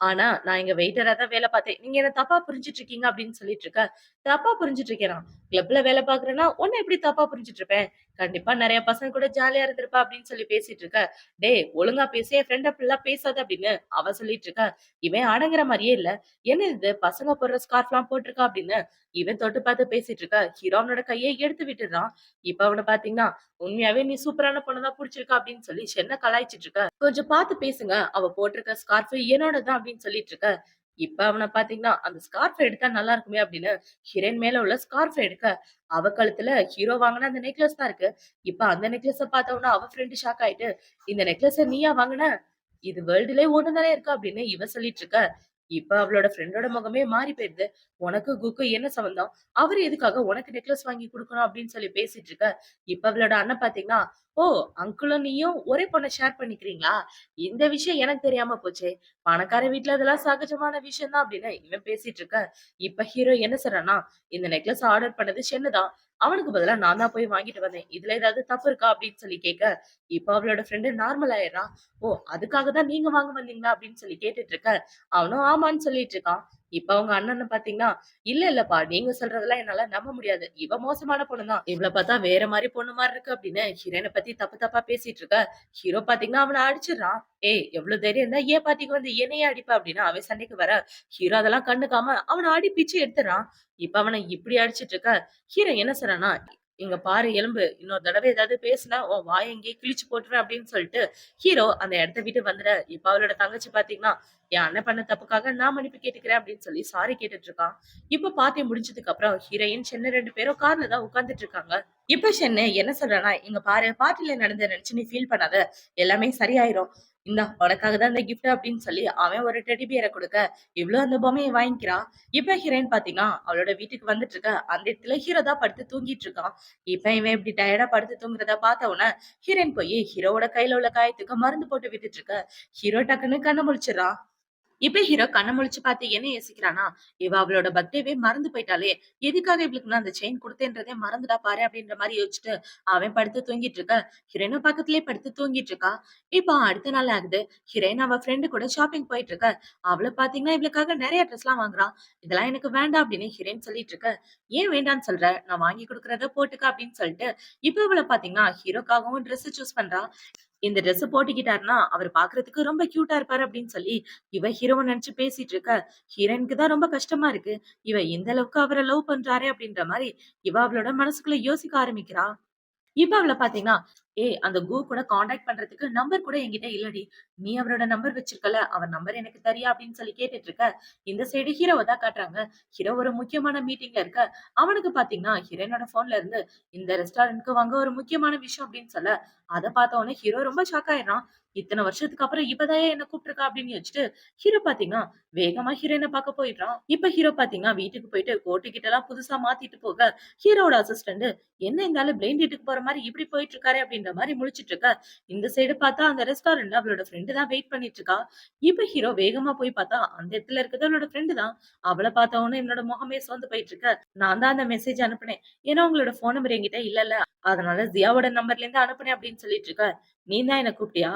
ஆனா, நான் இங்க வெயிட்டரா தான் வேலை பார்த்தேன். நீங்க என்ன தப்பா புரிஞ்சுட்டு இருக்கீங்க அப்படின்னு சொல்லிட்டு இருக்க. தப்பா புரிஞ்சுட்டு இருக்கேனா? கிளப்ல வேலை பார்க்குறேன்னா, உன்ன எப்படி தப்பா புரிஞ்சுட்டு இருப்பேன்? கண்டிப்பா நெறைய பசங்க கூட ஜாலியா இருந்திருப்ப அப்படின்னு சொல்லி பேசிட்டு இருக்க. டேய் ஒழுங்கா பேசு, என் ஃப்ரெண்ட் அப்படிலாம் பேசாத அப்படின்னு அவ சொல்லிட்டு இருக்கா. இவன் அடங்குற மாரியே இல்ல. என்ன இது பசங்க போடுற ஸ்கார்ஃப்லாம் போட்டிருக்கா அப்படின்னு இவன் தொட்டு பார்த்து பேசிட்டு இருக்க. ஹீரோ அவனோட கைய எடுத்து விட்டுடுறான். இப்ப அவன பார்த்தீங்கன்னா, உண்மையாவே நீ சூப்பரான பொண்ணு தான் புடிச்சிருக்கா அப்படின்னு சொல்லி ஷென்ன கலாய்ச்சிட்டு இருக்க. கொஞ்சம் பார்த்து பேசுங்க. அவ போட்டிருக்க ஸ்கார்ஃப் என்னோடது தான் அப்படின்னு சொல்லிட்டு இருக்க. இப்ப அவன பார்த்தீங்கன்னா, அந்த ஸ்கார்ஃப் எடுத்தா நல்லா இருக்குமே அப்படின்னு ஹீரோயின் மேல உள்ள ஸ்கார்ஃப் எடுக்க, அவ கழுத்துல ஹீரோ வாங்குன அந்த நெக்லஸ் தான் இருக்கு. இப்ப அந்த நெக்லஸ பார்த்தவுடனே அவ ஃப்ரெண்ட் ஷாக் ஆயிட்டு, "இந்த நெக்லஸ நீயா வாங்குன? இது வேர்ல்டுலயே ஒண்ணு தானே இருக்கு" அப்படின்னு இவ சொல்லிட்டு இருக்க. இப்ப அவளோட ஃப்ரெண்டோட முகமே மாறி போயிருது. "உனக்கும் குக்கும் என்ன சம்மந்தம்? அவரு எதுக்காக உனக்கு நெக்லஸ் வாங்கி குடுக்கணும்?" அப்படின்னு சொல்லி பேசிட்டு இருக்க. இப்ப அவளோட அண்ணன் பார்த்தீங்கன்னா, "ஓ! அங்கிளும் நீயும் ஒரே பொண்ண ஷேர் பண்ணிக்கிறீங்களா? இந்த விஷயம் எனக்கு தெரியாம போச்சே. பணக்கார வீட்ல இதெல்லாம் சகஜமான விஷயம் தான்" அப்படின்னு இவன் பேசிட்டு இருக்க. இப்ப ஹீரோ என்ன சொல்றான்னா, "இந்த நெக்லஸ் ஆர்டர் பண்ணது ஷென்னு தான். அவனுக்கு பதிலா நான் தான் போய் வாங்கிட்டு வந்தேன். இதுல ஏதாவது தப்பு இருக்கா?" அப்படின்னு சொல்லி கேட்க, இப்ப அவளோட ஃப்ரெண்ட் நார்மல் ஆயிடுறான். "ஓ! அதுக்காக தான் நீங்க வாங்க வந்தீங்களா?" அப்படின்னு சொல்லி கேட்டுட்டு இருக்க. அவனும் ஆமான்னு சொல்லிட்டு இருக்கான். இப்ப அவங்க அண்ணன பாத்தீங்கன்னா, "இல்ல இல்லப்பா, நீங்க சொல்றதெல்லாம் என்னால நம்ப முடியாது. இவ மோசமான பொண்ணு தான். இவள பாத்தா வேற மாரி பொண்ணு மாரி இருக்கு" அப்படின்னு ஹீரோயின பத்தி தப்பு தப்பா பேசிட்டு இருக்க. ஹீரோ பாத்தீங்கன்னா அவன அடிச்சிடுறான். "ஏய் எவ்வளவு தைரியம் இருந்தா ஏன் பாட்டிக்கு வந்து என்னையே அடிப்ப?" அப்படின்னு அவன் சண்டைக்கு வர, ஹீரோ அதெல்லாம் கண்டுக்காம அவன அடி பிச்சு எடுத்துறான். இப்ப அவன இப்படி அடிச்சிட்டு இருக்க, ஹீரோ என்ன சொல்றான்னா, "இங்க பாரு எலும்பு, இன்னொரு தடவை ஏதாவது பேசுன உன் வாய இங்கேயே கிழிச்சு போட்டுருவேன்" அப்படின்னு சொல்லிட்டு ஹீரோ அந்த இடத்த விட்டு வந்துட. இப்ப அவளோட தங்கச்சி பாத்தீங்கன்னா, என் அண்ணன் பண்ண தப்புக்காக நான் மன்னிப்பு கேட்டுக்கிறேன் அப்படின்னு சொல்லி சாரி கேட்டுட்டு இருக்கான். இப்ப பார்ட்டி முடிஞ்சதுக்கு அப்புறம் ஹீரோயின் சென்னை 2 பேரும் கார்ல தான் உட்கார்ந்துட்டு இருக்காங்க. இப்ப சென்னை என்ன சொல்றான்னா, "இங்க பாரு பார்ட்டில நடந்தத நினைச்சு நீ ஃபீல் பண்ணாத. எல்லாமே சரியாயிரும். இந்தா உனக்காக தான் இந்த கிஃப்ட்" அப்படின்னு சொல்லி அவன் ஒரு டெடி பியர குடுக்க, இவளும் அந்த பொம்மைய வாங்கிக்கிறா. இப்ப ஹீரோயின் பாத்தீங்கன்னா, அவளோட வீட்டுக்கு வந்துட்டு இருக்க. அந்த இடத்துல ஹீரோ தான் படுத்து தூங்கிட்டு இருக்கான். இப்ப இவன் இப்படி டயர்டா படுத்து தூங்குறத பார்த்த உடனே ஹீரோயின் போய் ஹீரோவோட கையில உள்ள காயத்துக்கு மருந்து போட்டு விட்டுட்டு இருக்க. ஹீரோ டக்குன்னு கண்ண முழிச்சிடுறான். இப்ப ஹீரோ கண்ண முழிச்சு பார்த்து என்ன யோசிக்கிறானா, இவ அவளோட பர்த்டேவே மறந்து போயிட்டாளே! எதுக்காக இவளுக்கு நான் அந்த செயின் குடுத்தேன்றதே மறந்துட்டா பாரு அப்படின்ற மாரி யோசிச்சுட்டு, அவன் படுத்து தூங்கிட்டு இருக்க. ஹீரோயினும் பக்கத்திலேயே படுத்து தூங்கிட்டு இருக்கா. இப்ப அடுத்த நாள் ஆகுது. ஹீரோயின் அவ ஃப்ரெண்டு கூட ஷாப்பிங் போயிட்டு இருக்க. அவள பார்த்தீங்கன்னா, இவளுக்காக நெறைய ட்ரெஸ்லாம் வாங்குறா. இதெல்லாம் எனக்கு வேண்டாம் அப்படின்னு ஹீரோயின் சொல்லிட்டு இருக்க. ஏன் வேண்டான்னு சொல்ற? நான் வாங்கி குடுக்குறத போட்டுக்க அப்படின்னு சொல்லிட்டு, இப்ப இவள பார்த்தீங்கன்னா, ஹீரோக்காகவும் ட்ரெஸ் சூஸ் பண்றா. இந்த ட்ரெஸ் போட்டுக்கிட்டாருன்னா, அவரு பார்க்கறதுக்கு ரொம்ப கியூட்டா இருப்பாரு அப்படின்னு சொல்லி, இவ ஹீரோவ நெனச்சு பேசிட்டு இருக்க. ஹீரோயினுக்கு தான் ரொம்ப கஷ்டமா இருக்கு. இவ இந்த அளவுக்கு அவர லவ் பண்றாரே அப்படின்ற மாரி, இவ அவளோட மனசுக்குள்ள யோசிக்க ஆரம்பிக்கிறா. இப்ப அவள பாத்தீங்கன்னா, "ஏய் அந்த கு கூட கான்டாக்ட் பண்றதுக்கு நம்பர் கூட என்கிட்ட இல்லடி. நீ அவரோட நம்பர் வச்சிருக்கல்ல, அவர் நம்பர் எனக்கு தரியா?" அப்படின்னு சொல்லி கேட்டுட்டு இருக்க. இந்த சைடு ஹீரோவ தான் காட்டுறாங்க. ஹீரோ ஒரு முக்கியமான மீட்டிங்ல இருக்க. அவனுக்கு பாத்தீங்கன்னா, ஹீரோயினோட போன்ல இருந்து இந்த ரெஸ்டாரண்ட்க்கு வாங்க ஒரு முக்கியமான விஷயம் அப்படின்னு சொல்ல, அத பார்த்த உடனே ஹீரோ ரொம்ப ஷாக் ஆயிடுறான். இத்தன வருஷத்துக்கு அப்புறம் இப்பதான் ஏன் என்ன கூப்பிட்டுருக்கா அப்படின்னு யோசிச்சுட்டு, ஹீரோ பாத்தீங்கன்னா, வேகமா ஹீரோயின பாக்க போயிடுறான். இப்ப ஹீரோ பாத்தீங்கன்னா, வீட்டுக்கு போயிட்டு கோட்டு கிட்ட எல்லாம் புதுசா மாத்திட்டு போக, ஹீரோவோட அசிஸ்டன்ட் என்ன இந்த ஆளு பிளைண்ட் டேட்டுக்கு போற மாரி இப்படி போயிட்டு இருக்காரே அப்படின்ற மாரி முழிச்சிட்டு இருக்க. இந்த சைடு பார்த்தா அந்த ரெஸ்டாரண்ட்ல அவளோட ஃப்ரெண்ட் தான் வெயிட் பண்ணிட்டு இருக்கா. இப்ப ஹீரோ வேகமா போய் பார்த்தா அந்த இடத்துல இருக்கிறது அவளோட ஃப்ரெண்ட் தான். அவள பார்த்த உடனே என்னோட முகமே சோர்ந்து போயிட்டு இருக்க. நான் தான் அந்த மெசேஜ் அனுப்புனேன். ஏன்னா உங்களோட ஃபோன் நம்பர் என்கிட்ட இல்லல்ல. அதனால ஜியாவோட நம்பர்ல இருந்து அனுப்புனேன் அப்படின்னு சொல்லிட்டு இருக்க. நீ தான் என்ன கூப்பிட்டியா?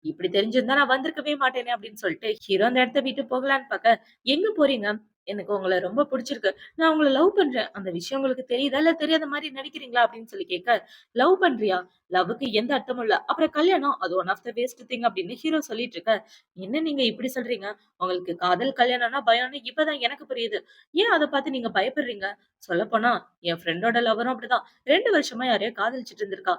இப்படி தெரிஞ்சிருந்தா நான் வந்திருக்கவே மாட்டேனே அப்படின்னு சொல்லிட்டு ஹீரோ அந்த இடத்த விட்டு போகலான்னு பார்க்க, எங்க போறீங்க? எனக்கு உங்கள ரொம்ப புடிச்சிருக்கு. நான் உங்கள லவ் பண்றேன். அந்த விஷயம் உங்களுக்கு தெரியுதா? இல்ல தெரியாத மாரி நடிக்கிறீங்களா? அப்படின்னு சொல்லி கேட்க, லவ் பண்றியா? லவ்வுக்கு எந்த அர்த்தமும் இல்ல. அப்புறம் கல்யாணம் அது one of the waste thing அப்படின்னு ஹீரோ சொல்லிட்டு இருக்க. என்ன நீங்க இப்படி சொல்றீங்க? உங்களுக்கு காதல் கல்யாணம்னா பயம்னு இப்பதான் எனக்கு புரியுது. ஏன் அத பார்த்து நீங்க பயப்படுறீங்க? சொல்லப்போனா என் ஃப்ரெண்டோட லவரும் அப்படிதான். 2 வருஷமா யாரையோ காதலிச்சுட்டு இருந்திருக்கா.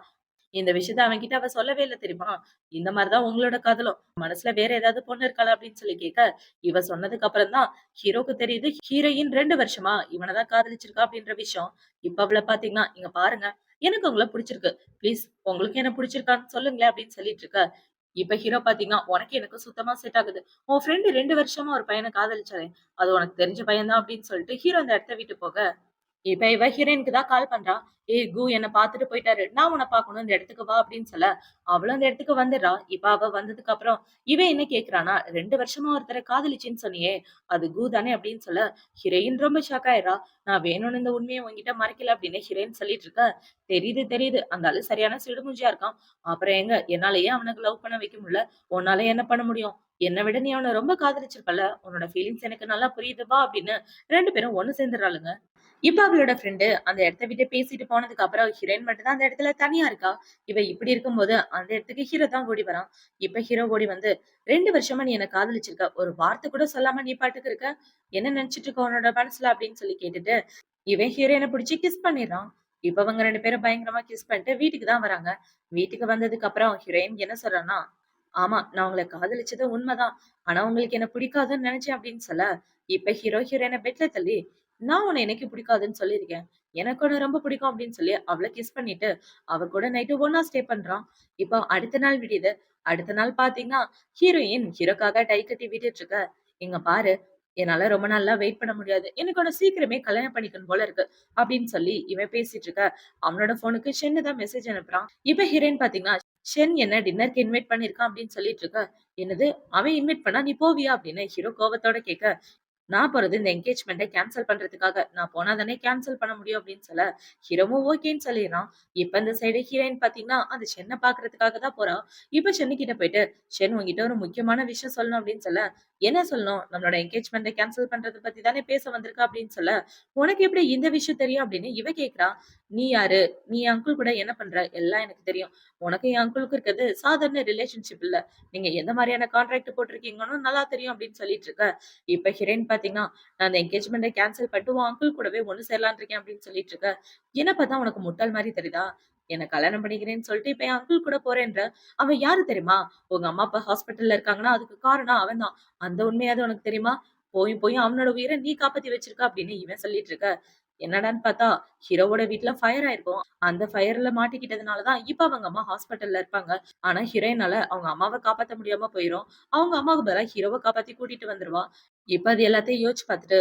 இந்த விஷயத்த அவன்கிட்ட அவ சொல்லவே இல்ல தெரியுமா? இந்த மாரி தான் உங்களோட காதலும். மனசுல வேற ஏதாவது பொண்ணு இருக்காளா? அப்படின்னு சொல்லி கேட்க, இவ சொன்னதுக்கு அப்புறம் தான் ஹீரோக்கு தெரியுது, ஹீரோயின் 2 வருஷமா இவன தான் காதலிச்சிருக்கா அப்படின்ற விஷயம். இப்ப அவள பார்த்தீங்கன்னா, "இங்க பாருங்க, எனக்கு உங்கள புடிச்சிருக்கு. ப்ளீஸ் உங்களுக்கு என்ன புடிச்சிருக்கான்னு சொல்லுங்களேன்" அப்படின்னு சொல்லிட்டு இருக்க. இப்ப ஹீரோ பார்த்தீங்கன்னா, "உனக்கு எனக்கு சுத்தமா செட் ஆகுது. உன் ஃப்ரெண்ட் 2 வருஷமா ஒரு பையன காதலிச்சாளே, அது உனக்கு தெரிஞ்ச பையன் தான்" அப்படின்னு சொல்லிட்டு ஹீரோ அந்த இடத்த விட்டு போக, இப்ப இவ ஹீரோயினுக்கு தான் கால் பண்றா. "ஏய் கு என்ன பாத்துட்டு போயிட்டாரு. நான் உன்ன பாக்கணும். இந்த இடத்துக்கு வா" அப்படின்னு சொல்ல, அவளும் அந்த இடத்துக்கு வந்துடுறா. இப்ப அவ வந்ததுக்கு அப்புறம், இவன் என்ன கேட்கிறான்னா, "2 வருஷமா ஒருத்தர காதலிச்சேன்னு சொன்னியே, அது கு தானே?" அப்படின்னு சொல்ல, ஹீரோயின் ரொம்ப ஷாக் ஆயிடுறா. "நான் வேணும்னு இந்த உண்மைய உன்கிட்ட மறைக்கல" அப்படின்னு ஹீரோயின் சொல்லிட்டு இருக்க, "தெரியுது, தெரியுது. அந்த ஆளு சரியான சிடுமூஞ்சியா இருக்கான். அப்புறம் எங்க என்னாலயே அவனுக்கு லவ் பண்ண வைக்க முடியல. உன்னால என்ன பண்ண முடியும்? என்ன விட நீ அவன ரொம்ப காதலிச்சிருப்பல்ல. உன்னோட ஃபீலிங்ஸ் எனக்கு நல்லா புரியுது வா" அப்படின்னு 2 பேரும் ஒண்ணு சேர்ந்துடுறாளுங்க. இப்ப அவளோட ஃப்ரெண்டு அந்த இடத்த விட்டு பேசிட்டு போனதுக்கு அப்புறம் ஹீரோயின் மட்டும் தான் அந்த இடத்துல தனியா இருக்கா. இவ இப்படி இருக்கும்போது அந்த இடத்துக்கு ஹீரோ தான் ஓடி வரான். இப்ப ஹீரோ ஓடி வந்து 2 வருஷமா நீ என்ன காதலிச்சிருக்க. ஒரு வார்த்தை கூட சொல்லாம நீ பாட்டுக்கு இருக்க. என்ன நினைச்சிட்டு இருக்க உன்னோட மனசுல அப்படின்னு சொல்லி கேட்டுட்டு, இவன் ஹீரோயின புடிச்சு கிஸ் பண்ணிடுறான். இப்ப அவங்க 2 பேரும் பயங்கரமா கிஸ் பண்ணிட்டு வீட்டுக்கு தான் வராங்க. வீட்டுக்கு வந்ததுக்கு அப்புறம் ஹீரோயின் என்ன சொல்றான்னா, ஆமா நான் உங்கள காதலிச்சது உண்மைதான். ஆனா உங்களுக்கு என்ன பிடிக்காதுன்னு நினைச்சேன் அப்படின்னு சொல்ல, இப்ப ஹீரோ ஹீரோயின பெட்ல தள்ளி நான் உன்ன என்னைக்கு பிடிக்காதுன்னு சொல்லியிருக்கேன். எனக்கு உன்ன ரொம்ப பிடிக்கும் அப்படின்னு சொல்லி அவள கிஸ் பண்ணிட்டு, அவ கூட நைட்டு ஒண்ணா ஸ்டே பண்றான். இப்போ அடுத்த நாள் விடியுது. அடுத்த நாள் பார்த்தீங்கன்னா, ஹீரோயின் ஹீரோக்காக டை கட்டி விட்டுட்டு இருக்க. "இங்க பாரு, என்னால ரொம்ப நாளா வெயிட் பண்ண முடியாது. எனக்கு உன்ன சீக்கிரமே கல்யாணம் பண்ணிக்கணும் போல இருக்கு." அப்படின்னு சொல்லி இவன் பேசிட்டு இருக்க. அவனோட ஃபோனுக்கு ஷென்னு தான் மெசேஜ் அனுப்புறான். இப்ப ஹீரோயின் பார்த்தீங்கன்னா, "ஷென் என்ன டின்னருக்கு இன்வைட் பண்ணியிருக்கான்" அப்படின்னு சொல்லிட்டு இருக்க. "என்னது? அவன் இன்வைட் பண்ணா நீ போவியா?" அப்படின்னு ஹீரோ கோவத்தோட கேட்க, நான் போறது இந்த என்கேஜ்மெண்ட்ட கேன்சல் பண்றதுக்காக. நான் போனா தானே கேன்சல் பண்ண முடியும் அப்படின்னு சொல்ல, ஹீரோவும் ஓகேன்னு சொல்லிர்றான். இப்ப இந்த சைடு ஹீரோயின் பாத்தீங்கன்னா, அந்த ஷென்ன பாக்குறதுக்காக தான் போறா. இப்ப ஷென்னு கிட்ட போயிட்டு, "ஷென் உன்கிட்ட ஒரு முக்கியமான விஷயம் சொல்லணும்" அப்படின்னு சொல்ல, "என்ன சொல்லணும்? நம்மளோட என்கேஜ்மெண்ட்ட கேன்சல் பண்றத பத்தி தானே பேச வந்திருக்க" அப்படின்னு சொல்ல, "உனக்கு எப்படி இந்த விஷயம் தெரியும்?" அப்படின்னு இவ கேக்குறா. "நீ யாரு? நீ என் அங்கிள் கூட என்ன பண்ற? எல்லாம் எனக்கு தெரியும். உனக்கும் என் அங்கிளுக்கும் இருக்கிறது சாதாரண ரிலேஷன்ஷிப் இல்ல. நீங்க எந்த மாரியான கான்ட்ராக்ட் போட்டிருக்கீங்கன்னு நல்லா தெரியும்" அப்படின்னு சொல்லிட்டு இருக்க. இப்ப ஹீரோயின் பாத்தீங்கன்னா, "நான் அந்த என்கேஜ்மெண்ட்ட கேன்சல் பண்ணிட்டு உன் அங்கிள் கூடவே ஒண்ணு சேரலான்னு இருக்கேன்" அப்படின்னு சொல்லிட்டு இருக்க. என்ன பார்த்தா உனக்கு முட்டாள் மாரி தெரியுதா? என்ன கல்யாணம் பண்ணிக்கிறேன்னு சொல்லிட்டு இப்ப என் அங்கிள் கூட போறேன்ற. அவன் யாரு தெரியுமா? உங்க அம்மா, அப்பா ஹாஸ்பிட்டல்ல இருக்காங்கன்னா, அதுக்கு காரணம் அவன் தான். அந்த உண்மையாவது உனக்கு தெரியுமா? போயும் போயும் அவனோட உயிர நீ காப்பாத்தி வச்சிருக்க அப்படின்னு இவன் சொல்லிட்டு இருக்க. என்னடான்னு பார்த்தா, ஹீரோவோட வீட்ல ஃபயர் ஆயிருக்கும். அந்த ஃபயர்ல மாட்டிக்கிட்டதுனால தான் இப்ப அவங்க அம்மா ஹாஸ்பிட்டல்ல இருப்பாங்க. ஆனா ஹீரோயினால அவங்க அம்மாவ காப்பாத்த முடியாம போயிரும். அவங்க அம்மாவுக்கு பதிலா ஹீரோவ காப்பாத்தி கூட்டிட்டு வந்துருவா. இப்ப அது எல்லாத்தையும் யோசிச்சு பார்த்துட்டு,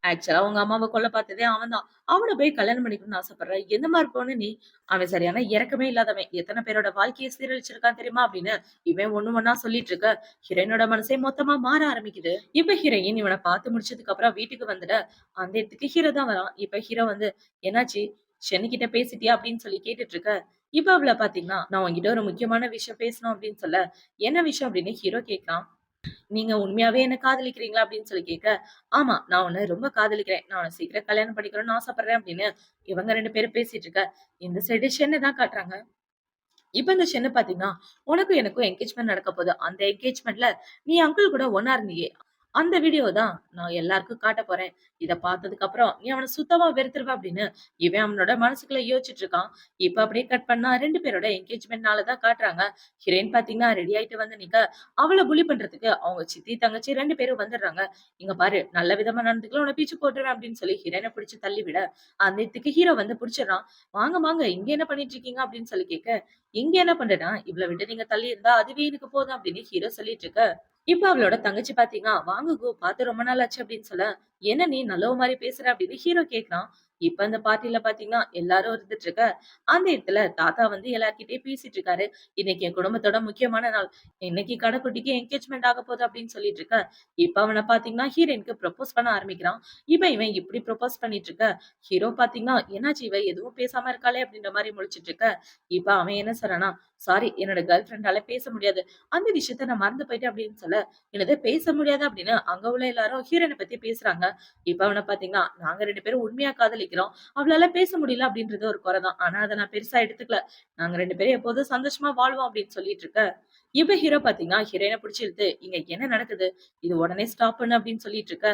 ஆக்சுவலா உங்க அம்மாவ கொல்ல பார்த்ததே அவன் தான். அவன போய் கல்யாணம் பண்ணிக்கணும்னு ஆசைப்படுற. எந்த மாரி பொண்ணு நீ? அவன் சரியான இரக்கமே இல்லாதவன். எத்தன பேரோட வாழ்க்கைய சீரழிச்சிருக்கான் தெரியுமா? அப்படின்னு இவன் ஒண்ணு ஒண்ணா சொல்லிட்டு இருக்க, ஹீரோயினோட மனசே மொத்தமா மாற ஆரம்பிக்குது. இப்ப ஹீரோயின் இவன பார்த்து முடிச்சதுக்கு அப்புறம் வீட்டுக்கு வந்துட, அந்த இடத்துக்கு ஹீரோ தான் வரான். இப்ப ஹீரோ வந்து, "என்னாச்சு? ஷென்னு கிட்ட பேசிட்டியா?" அப்படின்னு சொல்லி கேட்டுட்டு இருக்க. இப்ப அவள பார்த்தீங்கன்னா, "நான் உன்கிட்ட ஒரு முக்கியமான விஷயம் பேசணும்" அப்படின்னு சொல்ல, "என்ன விஷயம்?" அப்படின்னு ஹீரோ கேட்கிறான். "நீங்க உண்மையாவே என்ன காதலிக்கிறீங்களா?" அப்படின்னு சொல்லி கேட்க, "ஆமா, நான் உன்ன ரொம்ப காதலிக்கிறேன். நான் உன்ன சீக்கிரம் கல்யாணம் பண்ணிக்கணும்னு ஆசைப்படுறேன்" அப்படின்னு இவங்க 2 பேரும் பேசிட்டு இருக்க. இந்த சைடு ஷென்ன தான் காட்டுறாங்க. இப்ப இந்த ஷென்னு பாத்தீங்கன்னா, "உனக்கும் எனக்கும் என்கேஜ்மென்ட் நடக்க போது. அந்த என்கேஜ்மென்ட்ல நீ அங்கிள் கூட ஒண்ணா இருந்தியே, அந்த வீடியோ தான் நான் எல்லாருக்கும் காட்டப் போறேன். இத பார்த்ததுக்கு அப்புறம் நீ அவன சுத்தமா வெறுத்துருவ" அப்படின்னு இவன் அவனோட மனசுக்குள்ள யோசிச்சுட்டு இருக்கான். இப்ப அப்படியே கட் பண்ணா 2 பேரோட என்கேஜ்மென்ட் நாள தான் காட்டுறாங்க. ஹீரோயின் பாத்தீங்கன்னா ரெடி ஆயிட்டு வந்து நிக்க, அவள புலி பண்றதுக்கு அவங்க சித்தி, தங்கச்சி 2 பேரும் வந்துடுறாங்க. "இங்க பாரு, நல்ல விதமா நடந்துக்கல, உன்ன பிச்சு போட்டுருவேன்" அப்படின்னு சொல்லி ஹீரோயின பிடிச்சு தள்ளி விட, அந்த இடத்துக்கு ஹீரோ வந்து புடிச்சிடுறான். "வாங்க வாங்க, இங்க என்ன பண்ணிட்டு இருக்கீங்க?" அப்படின்னு சொல்லி கேட்க, "இங்க என்ன பண்றேன்னா, இவள விட்டு நீங்க தள்ளி இருந்தா அதுவே எனக்கு போதும்" அப்படின்னு ஹீரோ சொல்லிட்டு இருக்க. இப்ப அவளோட தங்கச்சி பாத்தீங்கன்னா, "வாங்க கோ, பார்த்து ரொம்ப நாள் ஆச்சு" அப்படின்னு சொல்ல, "என்ன நீ நல்லவ மாரி பேசுற" அப்படின்னு ஹீரோ கேட்கிறான். இப்ப அந்த பார்ட்டில பாத்தீங்கன்னா, எல்லாரும் இருந்துட்டு இருக்க. அந்த இடத்துல தாத்தா வந்து எல்லார்கிட்டயும் பேசிட்டு இருக்காரு. "இன்னைக்கு என் குடும்பத்தோட முக்கியமான நாள். இன்னைக்கு கடைக்குட்டிக்கு என்கேஜ்மென்ட் ஆக போகுது" அப்படின்னு சொல்லிட்டு இருக்க. இப்ப அவன பாத்தீங்கன்னா, ஹீரோயினுக்கு ப்ரப்போஸ் பண்ண ஆரம்பிக்கிறான். இப்ப இவன் இப்படி ப்ரப்போஸ் பண்ணிட்டு இருக்க, ஹீரோ பாத்தீங்கன்னா, "என்னாச்சு இவ எதுவும் பேசாம இருக்காளே" அப்படின்ற மாரி முழிச்சிட்டு இருக்க. இப்ப அவன் என்ன சொல்றான்னா, "சாரி, என்னோட கேர்ள் ஃபிரெண்டால பேச முடியாது. அந்த விஷயத்த நான் மறந்து போயிட்டேன்" அப்படின்னு சொல்ல, "என்னது பேச முடியாது?" அப்படின்னு அங்க உள்ள எல்லாரும் ஹீரோயின பத்தி பேசுறாங்க. இப்ப அவன பாத்தீங்கன்னா, "நாங்க 2 பேரும் உண்மையா காதலிக்கிறோம். அவளால பேச முடியல அப்படின்றது ஒரு குறை தான். ஆனா அத நான் பெருசா எடுத்துக்கல. நாங்க 2 பேரும் எப்போதும் சந்தோஷமா வாழ்வோம்" அப்படின்னு சொல்லிட்டு இருக்க. இப்ப ஹீரோ பாத்தீங்கன்னா, ஹீரோயின புடிச்சு இழுத்து, "இங்க என்ன நடக்குது? இது உடனே ஸ்டாப் பண்ணு" அப்படின்னு சொல்லிட்டு இருக்க.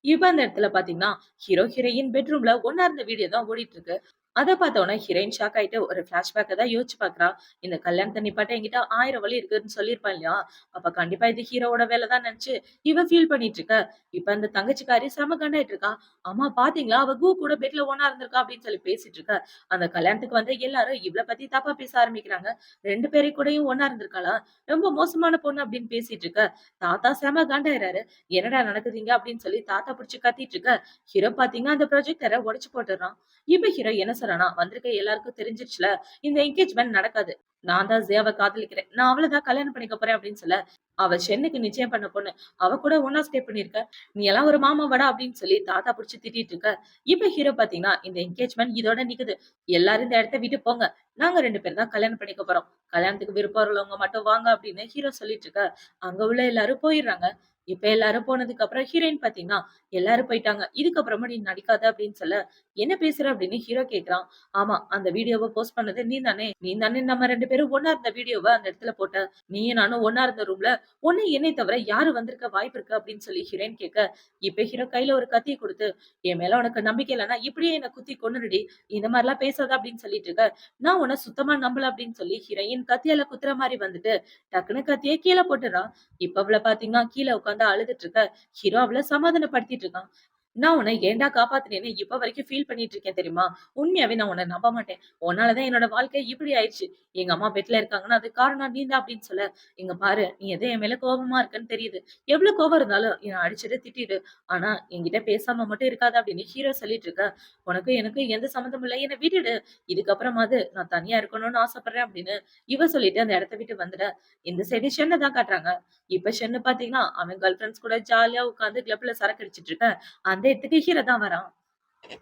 இப்ப அந்த இடத்துல பாத்தீங்கன்னா, ஹீரோ, ஹீரோயின் பெட்ரூம்ல ஒண்ணா இருந்த வீடியோ தான் ஓடிட்டு இருக்கு. அத பார்த்தோனே ஹீரோயின் ஷாக் ஆயிட்டு ஒரு ஃபிளாஷ்பேக்க தான் யோசிச்சு பார்க்குறா. இந்த கல்யாணத்த நிப்பாட்ட என்கிட்ட 1000 வழி இருக்குன்னு சொல்லியிருப்பேன் இல்லையா? அப்ப கண்டிப்பா இது ஹீரோவோட வேல தான் நெனச்சு இவ ஃபீல் பண்ணிட்டு இருக்கா. இப்ப அந்த தங்கச்சிக்காரி செம காண்டாயிட்டு இருக்கா. "அம்மா பாத்தீங்களா? அவ கு கூட பெட்ல ஒண்ணா இருந்திருக்கா" அப்படின்னு சொல்லி பேசிட்டு இருக்கா. அந்த கல்யாணத்துக்கு வந்து எல்லாரும் இவள பத்தி தப்பா பேச ஆரம்பிக்கிறாங்க. 2 பேரு கூடயும் ஒண்ணா இருந்திருக்காளா? ரொம்ப மோசமான பொண்ணு அப்படின்னு பேசிட்டு இருக்க. தாத்தா செம காண்டாயிறாரு. "என்னடா நடக்குது இங்க?" அப்படின்னு சொல்லி தாத்தா புடிச்சு கத்திட்டு இருக்க. ஹீரோ பாத்தீங்கன்னா அந்த ப்ரொஜெக்டர உடைச்சு போட்டுடுறான். இப்ப ஹீரோ என்ன சொல்றான்னா, "வந்திருக்க எல்லாருக்கும் தெரிஞ்சிருச்சுல, இந்த என்கேஜ்மென்ட் நடக்காது. நான் தான் ஜியாவ காதலிக்கிறேன். நான் அவள தான் கல்யாணம் பண்ணிக்க போறேன்" அப்படின்னு சொல்ல, "அவ ஷென்னுக்கு நிச்சயம் பண்ண பொண்ணு. அவ கூட ஒண்ணா ஸ்டே பண்ணியிருக்க. நீ எல்லாம் ஒரு மாமாவாடா" அப்படின்னு சொல்லி தாத்தா புடிச்சு திட்டிட்டு இருக்க. இப்ப ஹீரோ பாத்தீங்கன்னா, "இந்த என்கேஜ்மென்ட் இதோட நிக்குது. எல்லாரும் இந்த இடத்த விட்டு போங்க. நாங்க 2 பேர் தான் கல்யாணம் பண்ணிக்க போறோம். கல்யாணத்துக்கு விருப்பம் உள்ளவங்க மட்டும் வாங்க" அப்படின்னு ஹீரோ சொல்லிட்டு இருக்க. அங்க உள்ள எல்லாரும் போயிடுறாங்க. இப்ப எல்லாரும் போனதுக்கு அப்புறம் ஹீரோயின் பாத்தீங்கன்னா, "எல்லாரும் போயிட்டாங்க. இதுக்கப்புறமா நீ நடிக்காத" அப்படின்னு சொல்ல, "என்ன பேசுற?" அப்படின்னு ஹீரோ கேட்கிறான். "ஆமா, அந்த வீடியோவ போஸ்ட் பண்ணது நீ தானே? நீ தானே நம்ம 2 பேரும் ஒண்ணா இருந்த வீடியோவ அந்த இடத்துல போட்ட. நீயும் நானும் ஒண்ணா இருந்த ரூம்ல உன்ன என்னைய தவிர யாரு வந்திருக்க வாய்ப்பு இருக்கு?" அப்படின்னு சொல்லி ஹீரோயின் கேட்க, இப்ப ஹீரோ கையில ஒரு கத்திய குடுத்து, "என் மேல உனக்கு நம்பிக்கை இல்லன்னா இப்படியே என்ன குத்தி கொன்னுடுடி. இந்த மாரிலாம் பேசாத" அப்படின்னு சொல்லிட்டு இருக்க. "நான் உன்ன சுத்தமா நம்பல" அப்படின்னு சொல்லி ஹீரோயின் கத்தியால குத்துற மாரி வந்துட்டு, டக்குனு கத்திய கீழ போட்டுறா. இப்ப அவள பாத்தீங்கன்னா, கீழ உட்கார்ந்து அழுதுட்டு இருக்க. ஹீரோ அவள சமாதானப்படுத்திட்டு இருக்கான். "நான் உன்ன ஏன்டா காப்பாத்துனேன்னு இப்ப வரைக்கும் ஃபீல் பண்ணிட்டு இருக்கேன் தெரியுமா? உண்மையாவே நான் உன்ன நம்ப மாட்டேன். உன்னால தான் என்னோட வாழ்க்கை இப்படி ஆயிடுச்சு. எங்க அம்மா பெட்ல இருக்காங்கன்னா, அதுக்கு காரணம் நீ தான்" அப்படின்னு சொல்ல, "இங்க பாரு, நீ ஏதோ என் மேல கோவமா இருக்கன்னு தெரியுது. எவ்ளோ கோவம் இருந்தாலும் என்ன அடிச்சிடு, திட்டிடு. ஆனா என்கிட்ட பேசாம மட்டும் இருக்காத" அப்படின்னு ஹீரோ சொல்லிட்டு இருக்க. "உனக்கும் எனக்கும் எந்த சம்மந்தமும் இல்ல. என்ன விட்டுடு. இதுக்கப்புறமாவது நான் தனியா இருக்கணும்னு ஆசைப்படுறேன்" அப்படின்னு இவ சொல்லிட்டு அந்த இடத்த விட்டு வந்துட. இந்த சைடு ஷென்ன தான் காட்டுறாங்க. இப்ப ஷென்னு பாத்தீங்கன்னா, அவன் கேர்ள் ஃபிரெண்ட்ஸ் கூட ஜாலியா உட்கார்ந்து கிளப்ல சரக்கு அடிச்சிட்டு இருக்க. அந்த இடத்துக்கு ஹீரோ தான் வரான்.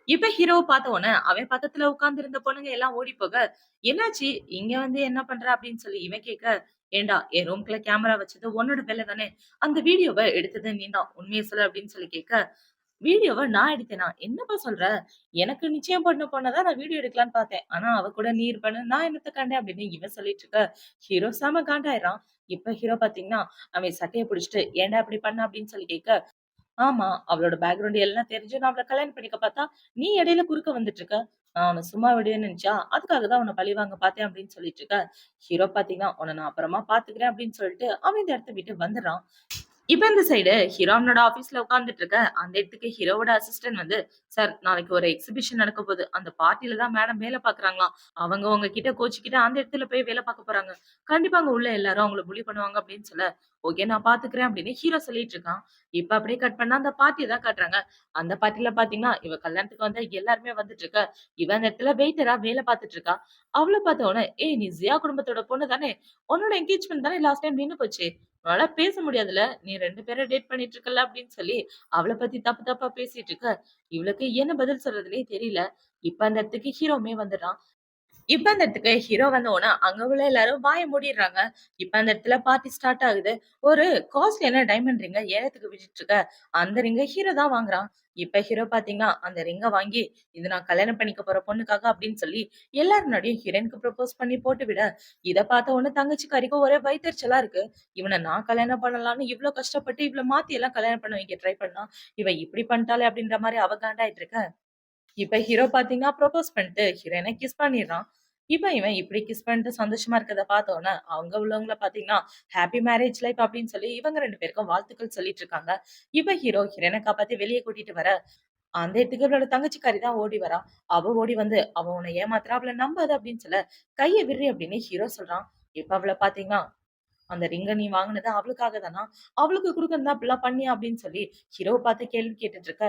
இப்ப ஹீரோவ பார்த்த உடனே அவன் பக்கத்துல உட்கார்ந்து இருந்த பொண்ணுங்க எல்லாம் ஓடி போக, "என்னாச்சு? இங்க வந்து என்ன பண்ற?" அப்படின்னு சொல்லி இவன் கேட்க, "ஏன்டா என் ரூம்குள்ள கேமரா வச்சது உன்னோட வேலை தானே? அந்த வீடியோவ எடுத்தது நீ தான். உண்மைய சொல்லு" அப்படின்னு சொல்லி கேட்க, "வீடியோவ நான் எடுத்தேனா? என்னப்பா சொல்ற? எனக்கு நிச்சயம் பண்ண பொண்ண தான் நான் வீடியோ எடுக்கலான்னு பார்த்தேன். ஆனா அவ கூட நீ இருப்பன்னு நான் என்னத்த கண்டேன்?" அப்படின்னு இவன் சொல்லிட்டு இருக்க, ஹீரோ செம காண்டாயிடுறான். இப்ப ஹீரோ பார்த்தீங்கன்னா, அவன் சட்டைய புடிச்சுட்டு, "ஏன்டா இப்படி பண்ண?" அப்படின்னு சொல்லி கேட்க, ஆமா. அவளோட பேக்கிரவுண்ட் எல்லாம் தெரிஞ்சு நான் அவள கல்யாணம் பண்ணிக்க பார்த்தா, நீ இடையில குறுக்க வந்துட்டு இருக்க. நான் உன்ன சும்மா விடுவேன்னு நெனச்சியா? அதுக்காக தான் உன்ன பழிவாங்க பார்த்தேன் அப்படின்னு சொல்லிட்டு இருக்க. ஹீரோ பார்த்தீங்கன்னா, உன்ன நான் அப்புறமா பார்த்துக்கிறேன் அப்படின்னு சொல்லிட்டு, அவன் இந்த இடத்த விட்டு வந்துடுறான். இப்ப இந்த சைடு ஹீரோ அவனோட ஆபீஸ்ல உட்கார்ந்துட்டு இருக்க. அந்த இடத்துக்கு ஹீரோவோட அசிஸ்டன்ட் வந்து, "சார் நாளைக்கு ஒரு எக்ஸிபிஷன் நடக்க போகுது. அந்த பார்ட்டில தான் மேடம் வேலை பார்க்குறாங்களாம். அவங்க உங்ககிட்ட கோச்சுக்கிட்டு அந்த இடத்துல போய் வேலை பார்க்க போறாங்க. கண்டிப்பா அங்க உள்ள எல்லாரும் அவங்கள புல்லி பண்ணுவாங்க" அப்படின்னு சொல்ல, "ஓகே நான் பார்த்துக்கிறேன்" அப்படின்னு ஹீரோ சொல்லிட்டு இருக்கான். இப்ப அப்படியே கட் பண்ணா அந்த பார்ட்டிய தான் காட்டுறாங்க. அந்த பார்ட்டில பார்த்தீங்கன்னா, இவ கல்யாணத்துக்கு வந்த எல்லாருமே வந்துட்டு இருக்க. இவ அந்த இடத்துல வெயிட்டரா வேலை பார்த்துட்டு இருக்கா. அவள பார்த்த உடனே, "ஏய் நீ ஜியா குடும்பத்தோட பொண்ணு தானே? உன்னோட என்கேஜ்மென்ட் தானே லாஸ்ட் டைம் நின்னு போச்சே! உன்னால பேச முடியாதுல்ல. நீ 2 பேர டேட் பண்ணிட்டு இருக்கல்ல" அப்படின்னு சொல்லி அவள பத்தி தப்பு தப்பா பேசிட்டு இருக்க. இவளுக்கு என்ன பதில் சொல்றதுன்னே தெரியல. இப்ப அந்த இடத்துக்கு ஹீரோவுமே வந்துடுறான். இப்ப அந்த இடத்துக்கு ஹீரோ வந்தவுடனே, அங்க உள்ள எல்லாரும் வாய மூடிடுறாங்க. இப்ப அந்த இடத்துல பார்ட்டி ஸ்டார்ட் ஆகுது. ஒரு காஸ்ட்லியான டைமண்ட் ரிங்க ஏலத்துக்கு விட்டுட்டு இருக்க. அந்த ரிங்க ஹீரோ தான் வாங்குறான். இப்ப ஹீரோ பார்த்தீங்கன்னா, அந்த ரிங்க வாங்கி, "இது நான் கல்யாணம் பண்ணிக்க போற பொண்ணுக்காக" அப்படின்னு சொல்லி எல்லார் முன்னாடியும் ஹீரோயினுக்கு ப்ரப்போஸ் பண்ணி போட்டு விட, இத பார்த்த உடனே தங்கச்சிக்காரிக்கு ஒரே வயித்தெரிச்சலா இருக்கு. இவன நான் கல்யாணம் பண்ணலாம்னு இவ்ளோ கஷ்டப்பட்டு இவள மாத்தி எல்லாம் கல்யாணம் பண்ண வைக்க ட்ரை பண்ணா, இவ இப்படி பண்ணிட்டாளே அப்படின்ற மாரி அவ காண்டாயிட்டு இருக்க. இப்ப ஹீரோ பாத்தீங்கன்னா, ப்ரொபோஸ் பண்ணிட்டு ஹீரோயின கிஸ் பண்ணிடுறான். இப்ப இவன் இப்படி கிஸ் பண்ணிட்டு சந்தோஷமா இருக்கிறத பார்த்த உடனே, அங்க உள்ளவங்கள பாத்தீங்கன்னா, ஹாப்பி மேரேஜ் லைஃப் அப்படின்னு சொல்லி இவங்க 2 பேருக்கும் வாழ்த்துக்கள் சொல்லிட்டு இருக்காங்க. இப்ப ஹீரோ ஹீரோயின காப்பாத்தி வெளிய கூட்டிட்டு வர, அந்த இடத்துக்கு இவளோட தங்கச்சிக்காரி தான் ஓடி வரா. அவ ஓடி வந்து, "அவ உன்ன ஏமாத்துறா, அவள நம்பாத" அப்படின்னு சொல்ல, "கைய விட்றி" அப்படின்னு ஹீரோ சொல்றான். இப்ப அவள பாத்தீங்கன்னா, "அந்த ரிங்க நீ வாங்குனது அவளுக்காக தானா? அவளுக்கு குடுக்கன்னு தான் இப்படிலாம் பண்ணியா?" அப்படின்னு சொல்லி ஹீரோவ பாத்து கேள்வி கேட்டுட்டு இருக்க.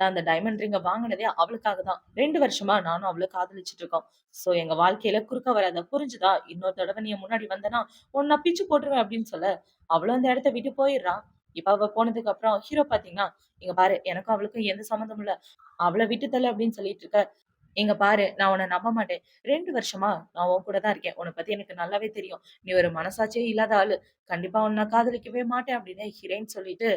நான் அந்த டைமண்ட் ரிங்க வாங்குனதே அவளுக்காக தான். 2 வருஷமா நானும் அவளும் காதலிச்சுட்டு இருக்கோம். சோ எங்க வாழ்க்கையில குறுக்க வராத. புரிஞ்சுதா? இன்னொரு தடவ நீ என் முன்னாடி வந்தனா, உன்ன நான் பிச்சு போட்டுருவேன் அப்படின்னு சொல்ல, அவளும் அந்த இடத்த விட்டு போயிடுறா. இப்ப அவ போனதுக்கு அப்புறம் ஹீரோ பாத்தீங்கன்னா, "இங்க பாரு எனக்கும் அவளுக்கும் எந்த சம்மந்தமும் இல்ல. அவள விட்டு தள்ளு" அப்படின்னு சொல்லிட்டு இருக்க. "இங்க பாரு நான் உன்ன நம்ப மாட்டேன். 2 வருஷமா நான் உன் கூட தான் இருக்கேன். உன்ன பத்தி எனக்கு நல்லாவே தெரியும். நீ ஒரு மனசாட்சியே இல்லாத ஆளு. கண்டிப்பா உன்ன நான் காதலிக்கவே மாட்டேன்" அப்படின்னு ஹீரோயின் சொல்லிட்டு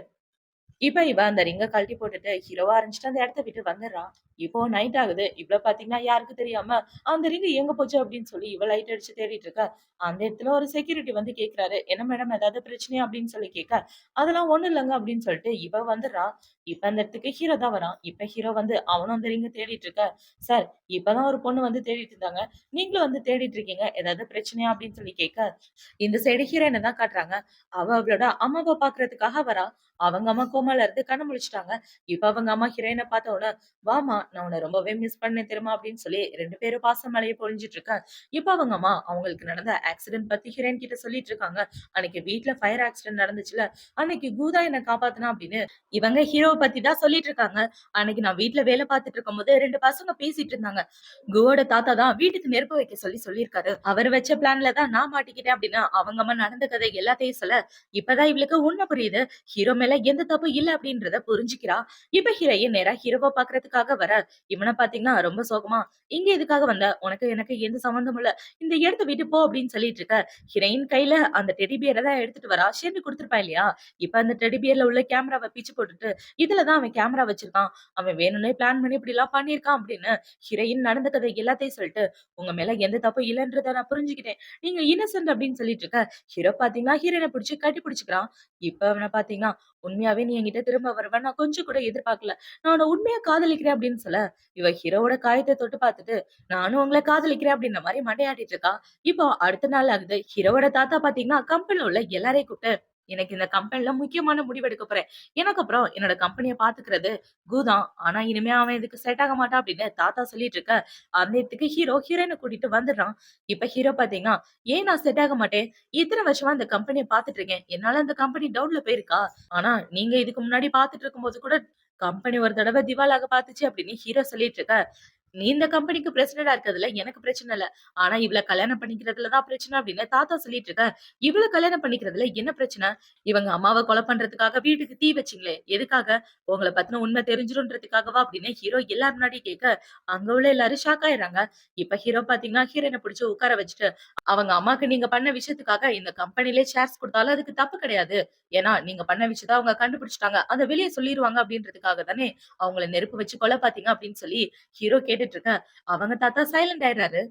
இப்ப இவ அந்த ரிங்க கழட்டி போட்டுட்டு ஹீரோவா ஆரம்பிச்சுட்டு அந்த இடத்த விட்டு வந்துடுறா. இப்போ நைட் ஆகுது. இவ்ளோ பாத்தீங்கன்னா யாருக்கும் தெரியாம அந்த ரிங் எங்க போச்சு அப்படின்னு சொல்லி இவ லைட் அடிச்சு தேடிட்டு இருக்கா. அந்த இடத்துல ஒரு செக்யூரிட்டி வந்து கேட்கிறாரு. "என்ன மேடம் ஏதாவது பிரச்சனையா?" அப்படின்னு சொல்லி கேட்க, "அதெல்லாம் ஒண்ணும் இல்லங்க" அப்படின்னு சொல்லிட்டு இவ வந்துடுறா. இப்ப அந்த இடத்துக்கு ஹீரோ தான் வரான். இப்ப ஹீரோ வந்து அவனும் அந்த ரிங்க தேடிட்டு இருக்க, "சார் இப்பதான் ஒரு பொண்ணு வந்து தேடிட்டு இருந்தாங்க. நீங்களும் வந்து தேடிட்டு இருக்கீங்க. ஏதாவது பிரச்சனையா?" அப்படின்னு சொல்லி கேட்க, இந்த சைடு ஹீரோயின தான் காட்டுறாங்க. அவ அவளோட அம்மாவ பார்க்கறதுக்காக வரா. அவங்க அம்மா கோமால இருந்து கண்ண முழிச்சுட்டாங்க. இப்ப அவங்க அம்மா ஹீரோயின பார்த்த உடனே, "வாம்மா, நான் உன்ன ரொம்பவே மிஸ் பண்ணேன் தெரியுமா?" அப்படின்னு சொல்லி 2 பேரும் பாச மழைய பொழிஞ்சுட்டு இருக்க. இப்ப அவங்க அம்மா அவங்களுக்கு நடந்த ஆக்சிடென்ட் பத்தி ஹீரோயின் கிட்ட சொல்லிட்டு இருக்காங்க. "அன்னைக்கு வீட்ல ஃபயர் ஆக்சிடென்ட் நடந்துச்சுல்ல, அன்னைக்கு கூதா என்ன காப்பாத்துனா" அப்படின்னு இவங்க ஹீரோவ பத்தி தான் சொல்லிட்டு இருக்காங்க. "அன்னைக்கு நான் வீட்ல வேலை பார்த்துட்டு இருக்கும்போது 2 பசங்க பேசிட்டு இருந்தாங்க. குவோட தாத்தா தான் வீட்டுக்கு நெருப்பு வைக்க சொல்லி சொல்லியிருக்காரு. அவர் வச்ச பிளான்ல தான் நான் மாட்டிக்கிட்டேன்" அப்படின்னு அவங்க அம்மா நடந்த கதை எல்லாத்தையும் சொல்ல, இப்பதான் இவளுக்கு உண்மை புரியுது. ஹீரோ மேல எந்த தப்பும் இல்ல அப்படின்றத புரிஞ்சுக்கிறா. இப்ப ஹீரோயின் நேரா ஹீரோவ பாக்குறதுக்காக வர, இவன பாத்தீங்கன்னா ரொம்ப சோகமா, "இங்க எதுக்காக வந்த? உனக்கு எனக்கு எந்த சம்மந்தமும் இல்ல. இந்த இடத்த விட்டு போ" அப்படின்னு சொல்லிட்டு இருக்க. ஹீரோயின் கையில அந்த டெடி பியர தான் எடுத்துட்டு வரா. ஷெர்னி குடுத்திருப்பா இல்லையா? இப்ப அந்த டெடி பியர்ல உள்ள கேமராவ பிச்சு போட்டுட்டு, "இதுல தான் அவன் கேமரா வச்சிருக்கான். அவன் வேணும்னே பிளான் பண்ணி இப்படிலாம் பண்ணியிருக்கான்" அப்படின்னு ஹீரோயின் நடந்த கதை எல்லாத்தையும் சொல்லிட்டு, "உங்க மேல எந்த தப்பும் இல்லன்றத நான் புரிஞ்சுக்கிட்டேன். நீங்க இன்னசென்ட்" அப்படின்னு சொல்லிட்டு இருக்க. ஹீரோ பாத்தீங்கன்னா ஹீரோயின புடிச்சு கட்டி பிடிச்சுக்கிறான். இப்ப அவன பாத்தீங்கன்னா, "உண்மையாவே நீ என்கிட்ட திரும்ப வருவன்னு நான் கொஞ்சம் கூட எதிர்பார்க்கல. நான் உன்ன உண்மையா காதலிக்கிறேன்" அப்படின்னு சொல்ல, இவ ஹீரோவோட காயத்த தொட்டு பாத்துட்டு, "நானும் உங்கள காதலிக்கிறேன்" அப்படின்ற மாரி மண்டையாட்டிட்டு இருக்கா. இப்போ அடுத்த நாள் ஆகுது. ஹீரோவோட தாத்தா பாத்தீங்கன்னா, கம்பெனில உள்ள எல்லாரையும் கூப்ட்டு, "எனக்கு இந்த கம்பெனில முக்கியமான முடிவு எடுக்க போறேன். எனக்கு அப்புறம் என்னோட கம்பெனிய பாத்துக்கிறது கு தான். ஆனா இனிமே அவன் இதுக்கு செட் ஆக மாட்டான்" அப்படின்னு தாத்தா சொல்லிட்டு இருக்க, அந்த இடத்துக்கு ஹீரோ ஹீரோயின கூட்டிட்டு வந்துடுறான். இப்ப ஹீரோ பாத்தீங்கன்னா, "ஏன் நான் செட் ஆக மாட்டேன்? இத்தன வருஷமா இந்த கம்பெனிய பாத்துட்டு இருக்கேன். என்னால இந்த கம்பெனி டவுன்ல போயிருக்கா. ஆனா நீங்க இதுக்கு முன்னாடி பாத்துட்டு இருக்கும்போது கூட கம்பெனி ஒரு தடவ திவாலாக பாத்துச்சு" அப்படின்னு ஹீரோ சொல்லிட்டு இருக்க, "நீ இந்த கம்பெனிக்கு பிரசிடென்டா இருக்கிறதுல எனக்கு பிரச்சனை இல்ல. ஆனா இவள கல்யாணம் பண்ணிக்கிறதுல தான் பிரச்சனை" அப்படின்னு தாத்தா சொல்லிட்டு இருக்க. "இவள கல்யாணம் பண்ணிக்கிறதுல என்ன பிரச்சனை? இவங்க அம்மாவ கொலை பண்றதுக்காக வீட்டுக்கு தீ வச்சீங்களே, எதுக்காக? உங்கள பத்தின உண்மை தெரிஞ்சிரும்ன்றதுக்காகவா?" அப்படின்னு ஹீரோ எல்லார் முன்னாடியும் கேட்க, அங்க உள்ள எல்லாரும் ஷாக் ஆயிடுறாங்க. இப்ப ஹீரோ பாத்தீங்கன்னா, ஹீரோயின புடிச்சு உட்கார வச்சுட்டு, "அவங்க அம்மாக்கு நீங்க பண்ண விஷயத்துக்காக இந்த கம்பெனிலே ஷேர்ஸ் குடுத்தாலும் அதுக்கு தப்பு கிடையாது. ஏன்னா நீங்க பண்ண விஷயத்த அவங்க கண்டுபிடிச்சுட்டாங்க. அத வெளிய சொல்லிருவாங்க அப்படின்றதுக்காக தானே அவங்கள நெருப்பு வச்சு கொல்ல பாத்தீங்க" அப்படின்னு சொல்லி ஹீரோ கேட்டுட்டு இருக்க, அவங்க தாத்தா சைலண்ட் ஆயிடுறாரு.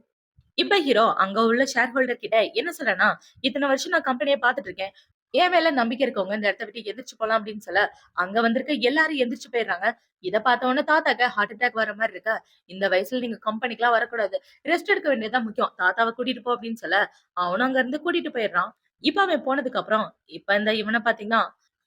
இப்ப ஹீரோ அங்க உள்ள ஷேர் ஹோல்டர் கிட்ட என்ன சொல்றேன்னா, "இத்தன வருஷம் நான் கம்பெனிய பாத்துட்டு இருக்கேன். என் மேல நம்பிக்கை இருக்கவங்க இந்த இடத்த விட்டு எந்திரிச்சு போலாம்" அப்படின்னு சொல்ல, அங்க வந்திருக்க எல்லாரும் எந்திரிச்சு போயிடுறாங்க. இத பார்த்த உடனே தாத்தாக்கு ஹார்ட் அட்டாக் வர மாரி இருக்கா. "இந்த வயசுல நீங்க கம்பெனிக்குலாம் வரக்கூடாது. ரெஸ்ட் எடுக்க வேண்டியது தான் முக்கியம். தாத்தாவ கூட்டிட்டு போ" அப்படின்னு சொல்ல, அவனும் அங்க இருந்து கூட்டிட்டு போயிடுறான். இப்ப அவன் போனதுக்கு அப்புறம், இப்ப இந்த இவன பாத்தீங்கன்னா,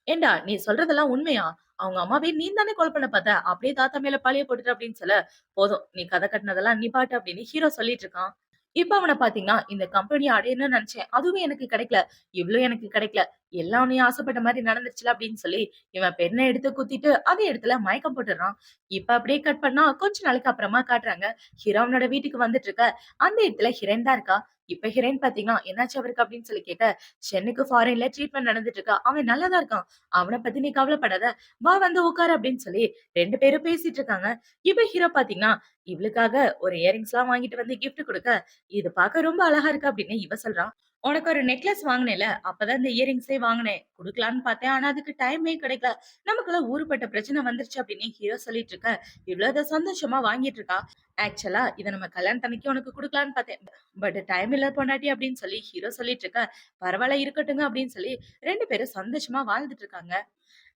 "ஏன்டா நீ சொல்றதெல்லாம் உண்மையா? அவங்க அம்மாவே நீ தானே கொலை பண்ண பாத்த. அப்படியே தாத்தா மேல பழிய போட்டுட்ட" அப்படின்னு சொல்ல, "போதும் நீ கதை கட்டுனதெல்லாம் நிப்பாட்டு" அப்படின்னு ஹீரோ சொல்லிட்டு இருக்கான். இப்ப அவன பாத்தீங்கன்னா, இந்த கம்பெனிய அடையணும்னு நெனச்சேன். அதுவும் எனக்கு கிடைக்கல. இவ்ளோ எனக்கு கிடைக்கல. எல்லாம் நீ ஆசைப்பட்ட மாரி நடந்துருச்சுல அப்படின்னு சொல்லி, இவன் பெண்ண எடுத்து குத்திட்டு, அதே இடத்துல மயக்கம் போட்டுடுறான். இப்ப அப்படியே கட் பண்ணா, கொஞ்ச நாளைக்கு அப்புறமா காட்டுறாங்க. ஹீரோ அவனோட வீட்டுக்கு வந்துட்டு இருக்க. அந்த இடத்துல ஹீரோயின் தான் இருக்கா. இப்ப ஹீரோயின் பாத்தீங்கன்னா, "என்னாச்சு அவருக்கு?" அப்படின்னு சொல்லி கேட்க, "சென்னைக்கு ஃபாரின்ல ட்ரீட்மெண்ட் நடந்துட்டு இருக்கா. அவன் நல்லா தான் இருக்கான். அவன பத்தி நீ கவலைப்படாத. வா வந்து உட்காரு" அப்படின்னு சொல்லி 2 பேரும் பேசிட்டு இருக்காங்க. இப்ப ஹீரோ பாத்தீங்கன்னா, இவளுக்காக ஒரு இயரிங்ஸ்லாம் வாங்கிட்டு வந்து கிஃப்ட் குடுக்க, "இது பார்க்க ரொம்ப அழகா இருக்கு" அப்படின்னு இவ சொல்றா. "உனக்கு ஒரு நெக்லஸ் வாங்குனேன்ல, அப்பதான் இந்த இயரிங்ஸே வாங்குனேன். குடுக்கலான்னு பார்த்தேன். ஆனா அதுக்கு டைமே கிடைக்கல. நமக்குள்ள ஊருப்பட்ட பிரச்சனை வந்துருச்சு" அப்படின்னு ஹீரோ சொல்லிட்டு இருக்க, இவ்ளோ அத சந்தோஷமா வாங்கிட்டு இருக்கா. "ஆக்சுவலா இத நம்ம கல்யாணத்தன்னைக்கு உனக்கு குடுக்கலான்னு பார்த்தேன். பட் டைம் இல்ல பொண்டாட்டி" அப்படின்னு சொல்லி ஹீரோ சொல்லிட்டு இருக்க, "பரவால்ல இருக்கட்டுங்க" அப்படின்னு சொல்லி 2 பேரும் சந்தோஷமா வாழ்ந்துட்டு இருக்காங்க.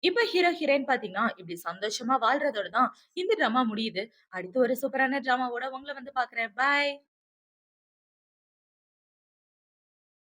இப்ப ஹீரோ, ஹீரோயின் பார்த்தீங்கன்னா, இப்படி சந்தோஷமா வாழ்றதோட தான் இந்த ட்ராமா முடியுது. அடுத்து ஒரு சூப்பரான ட்ராமாவோட உங்கள வந்து பார்க்குறேன். பாய்.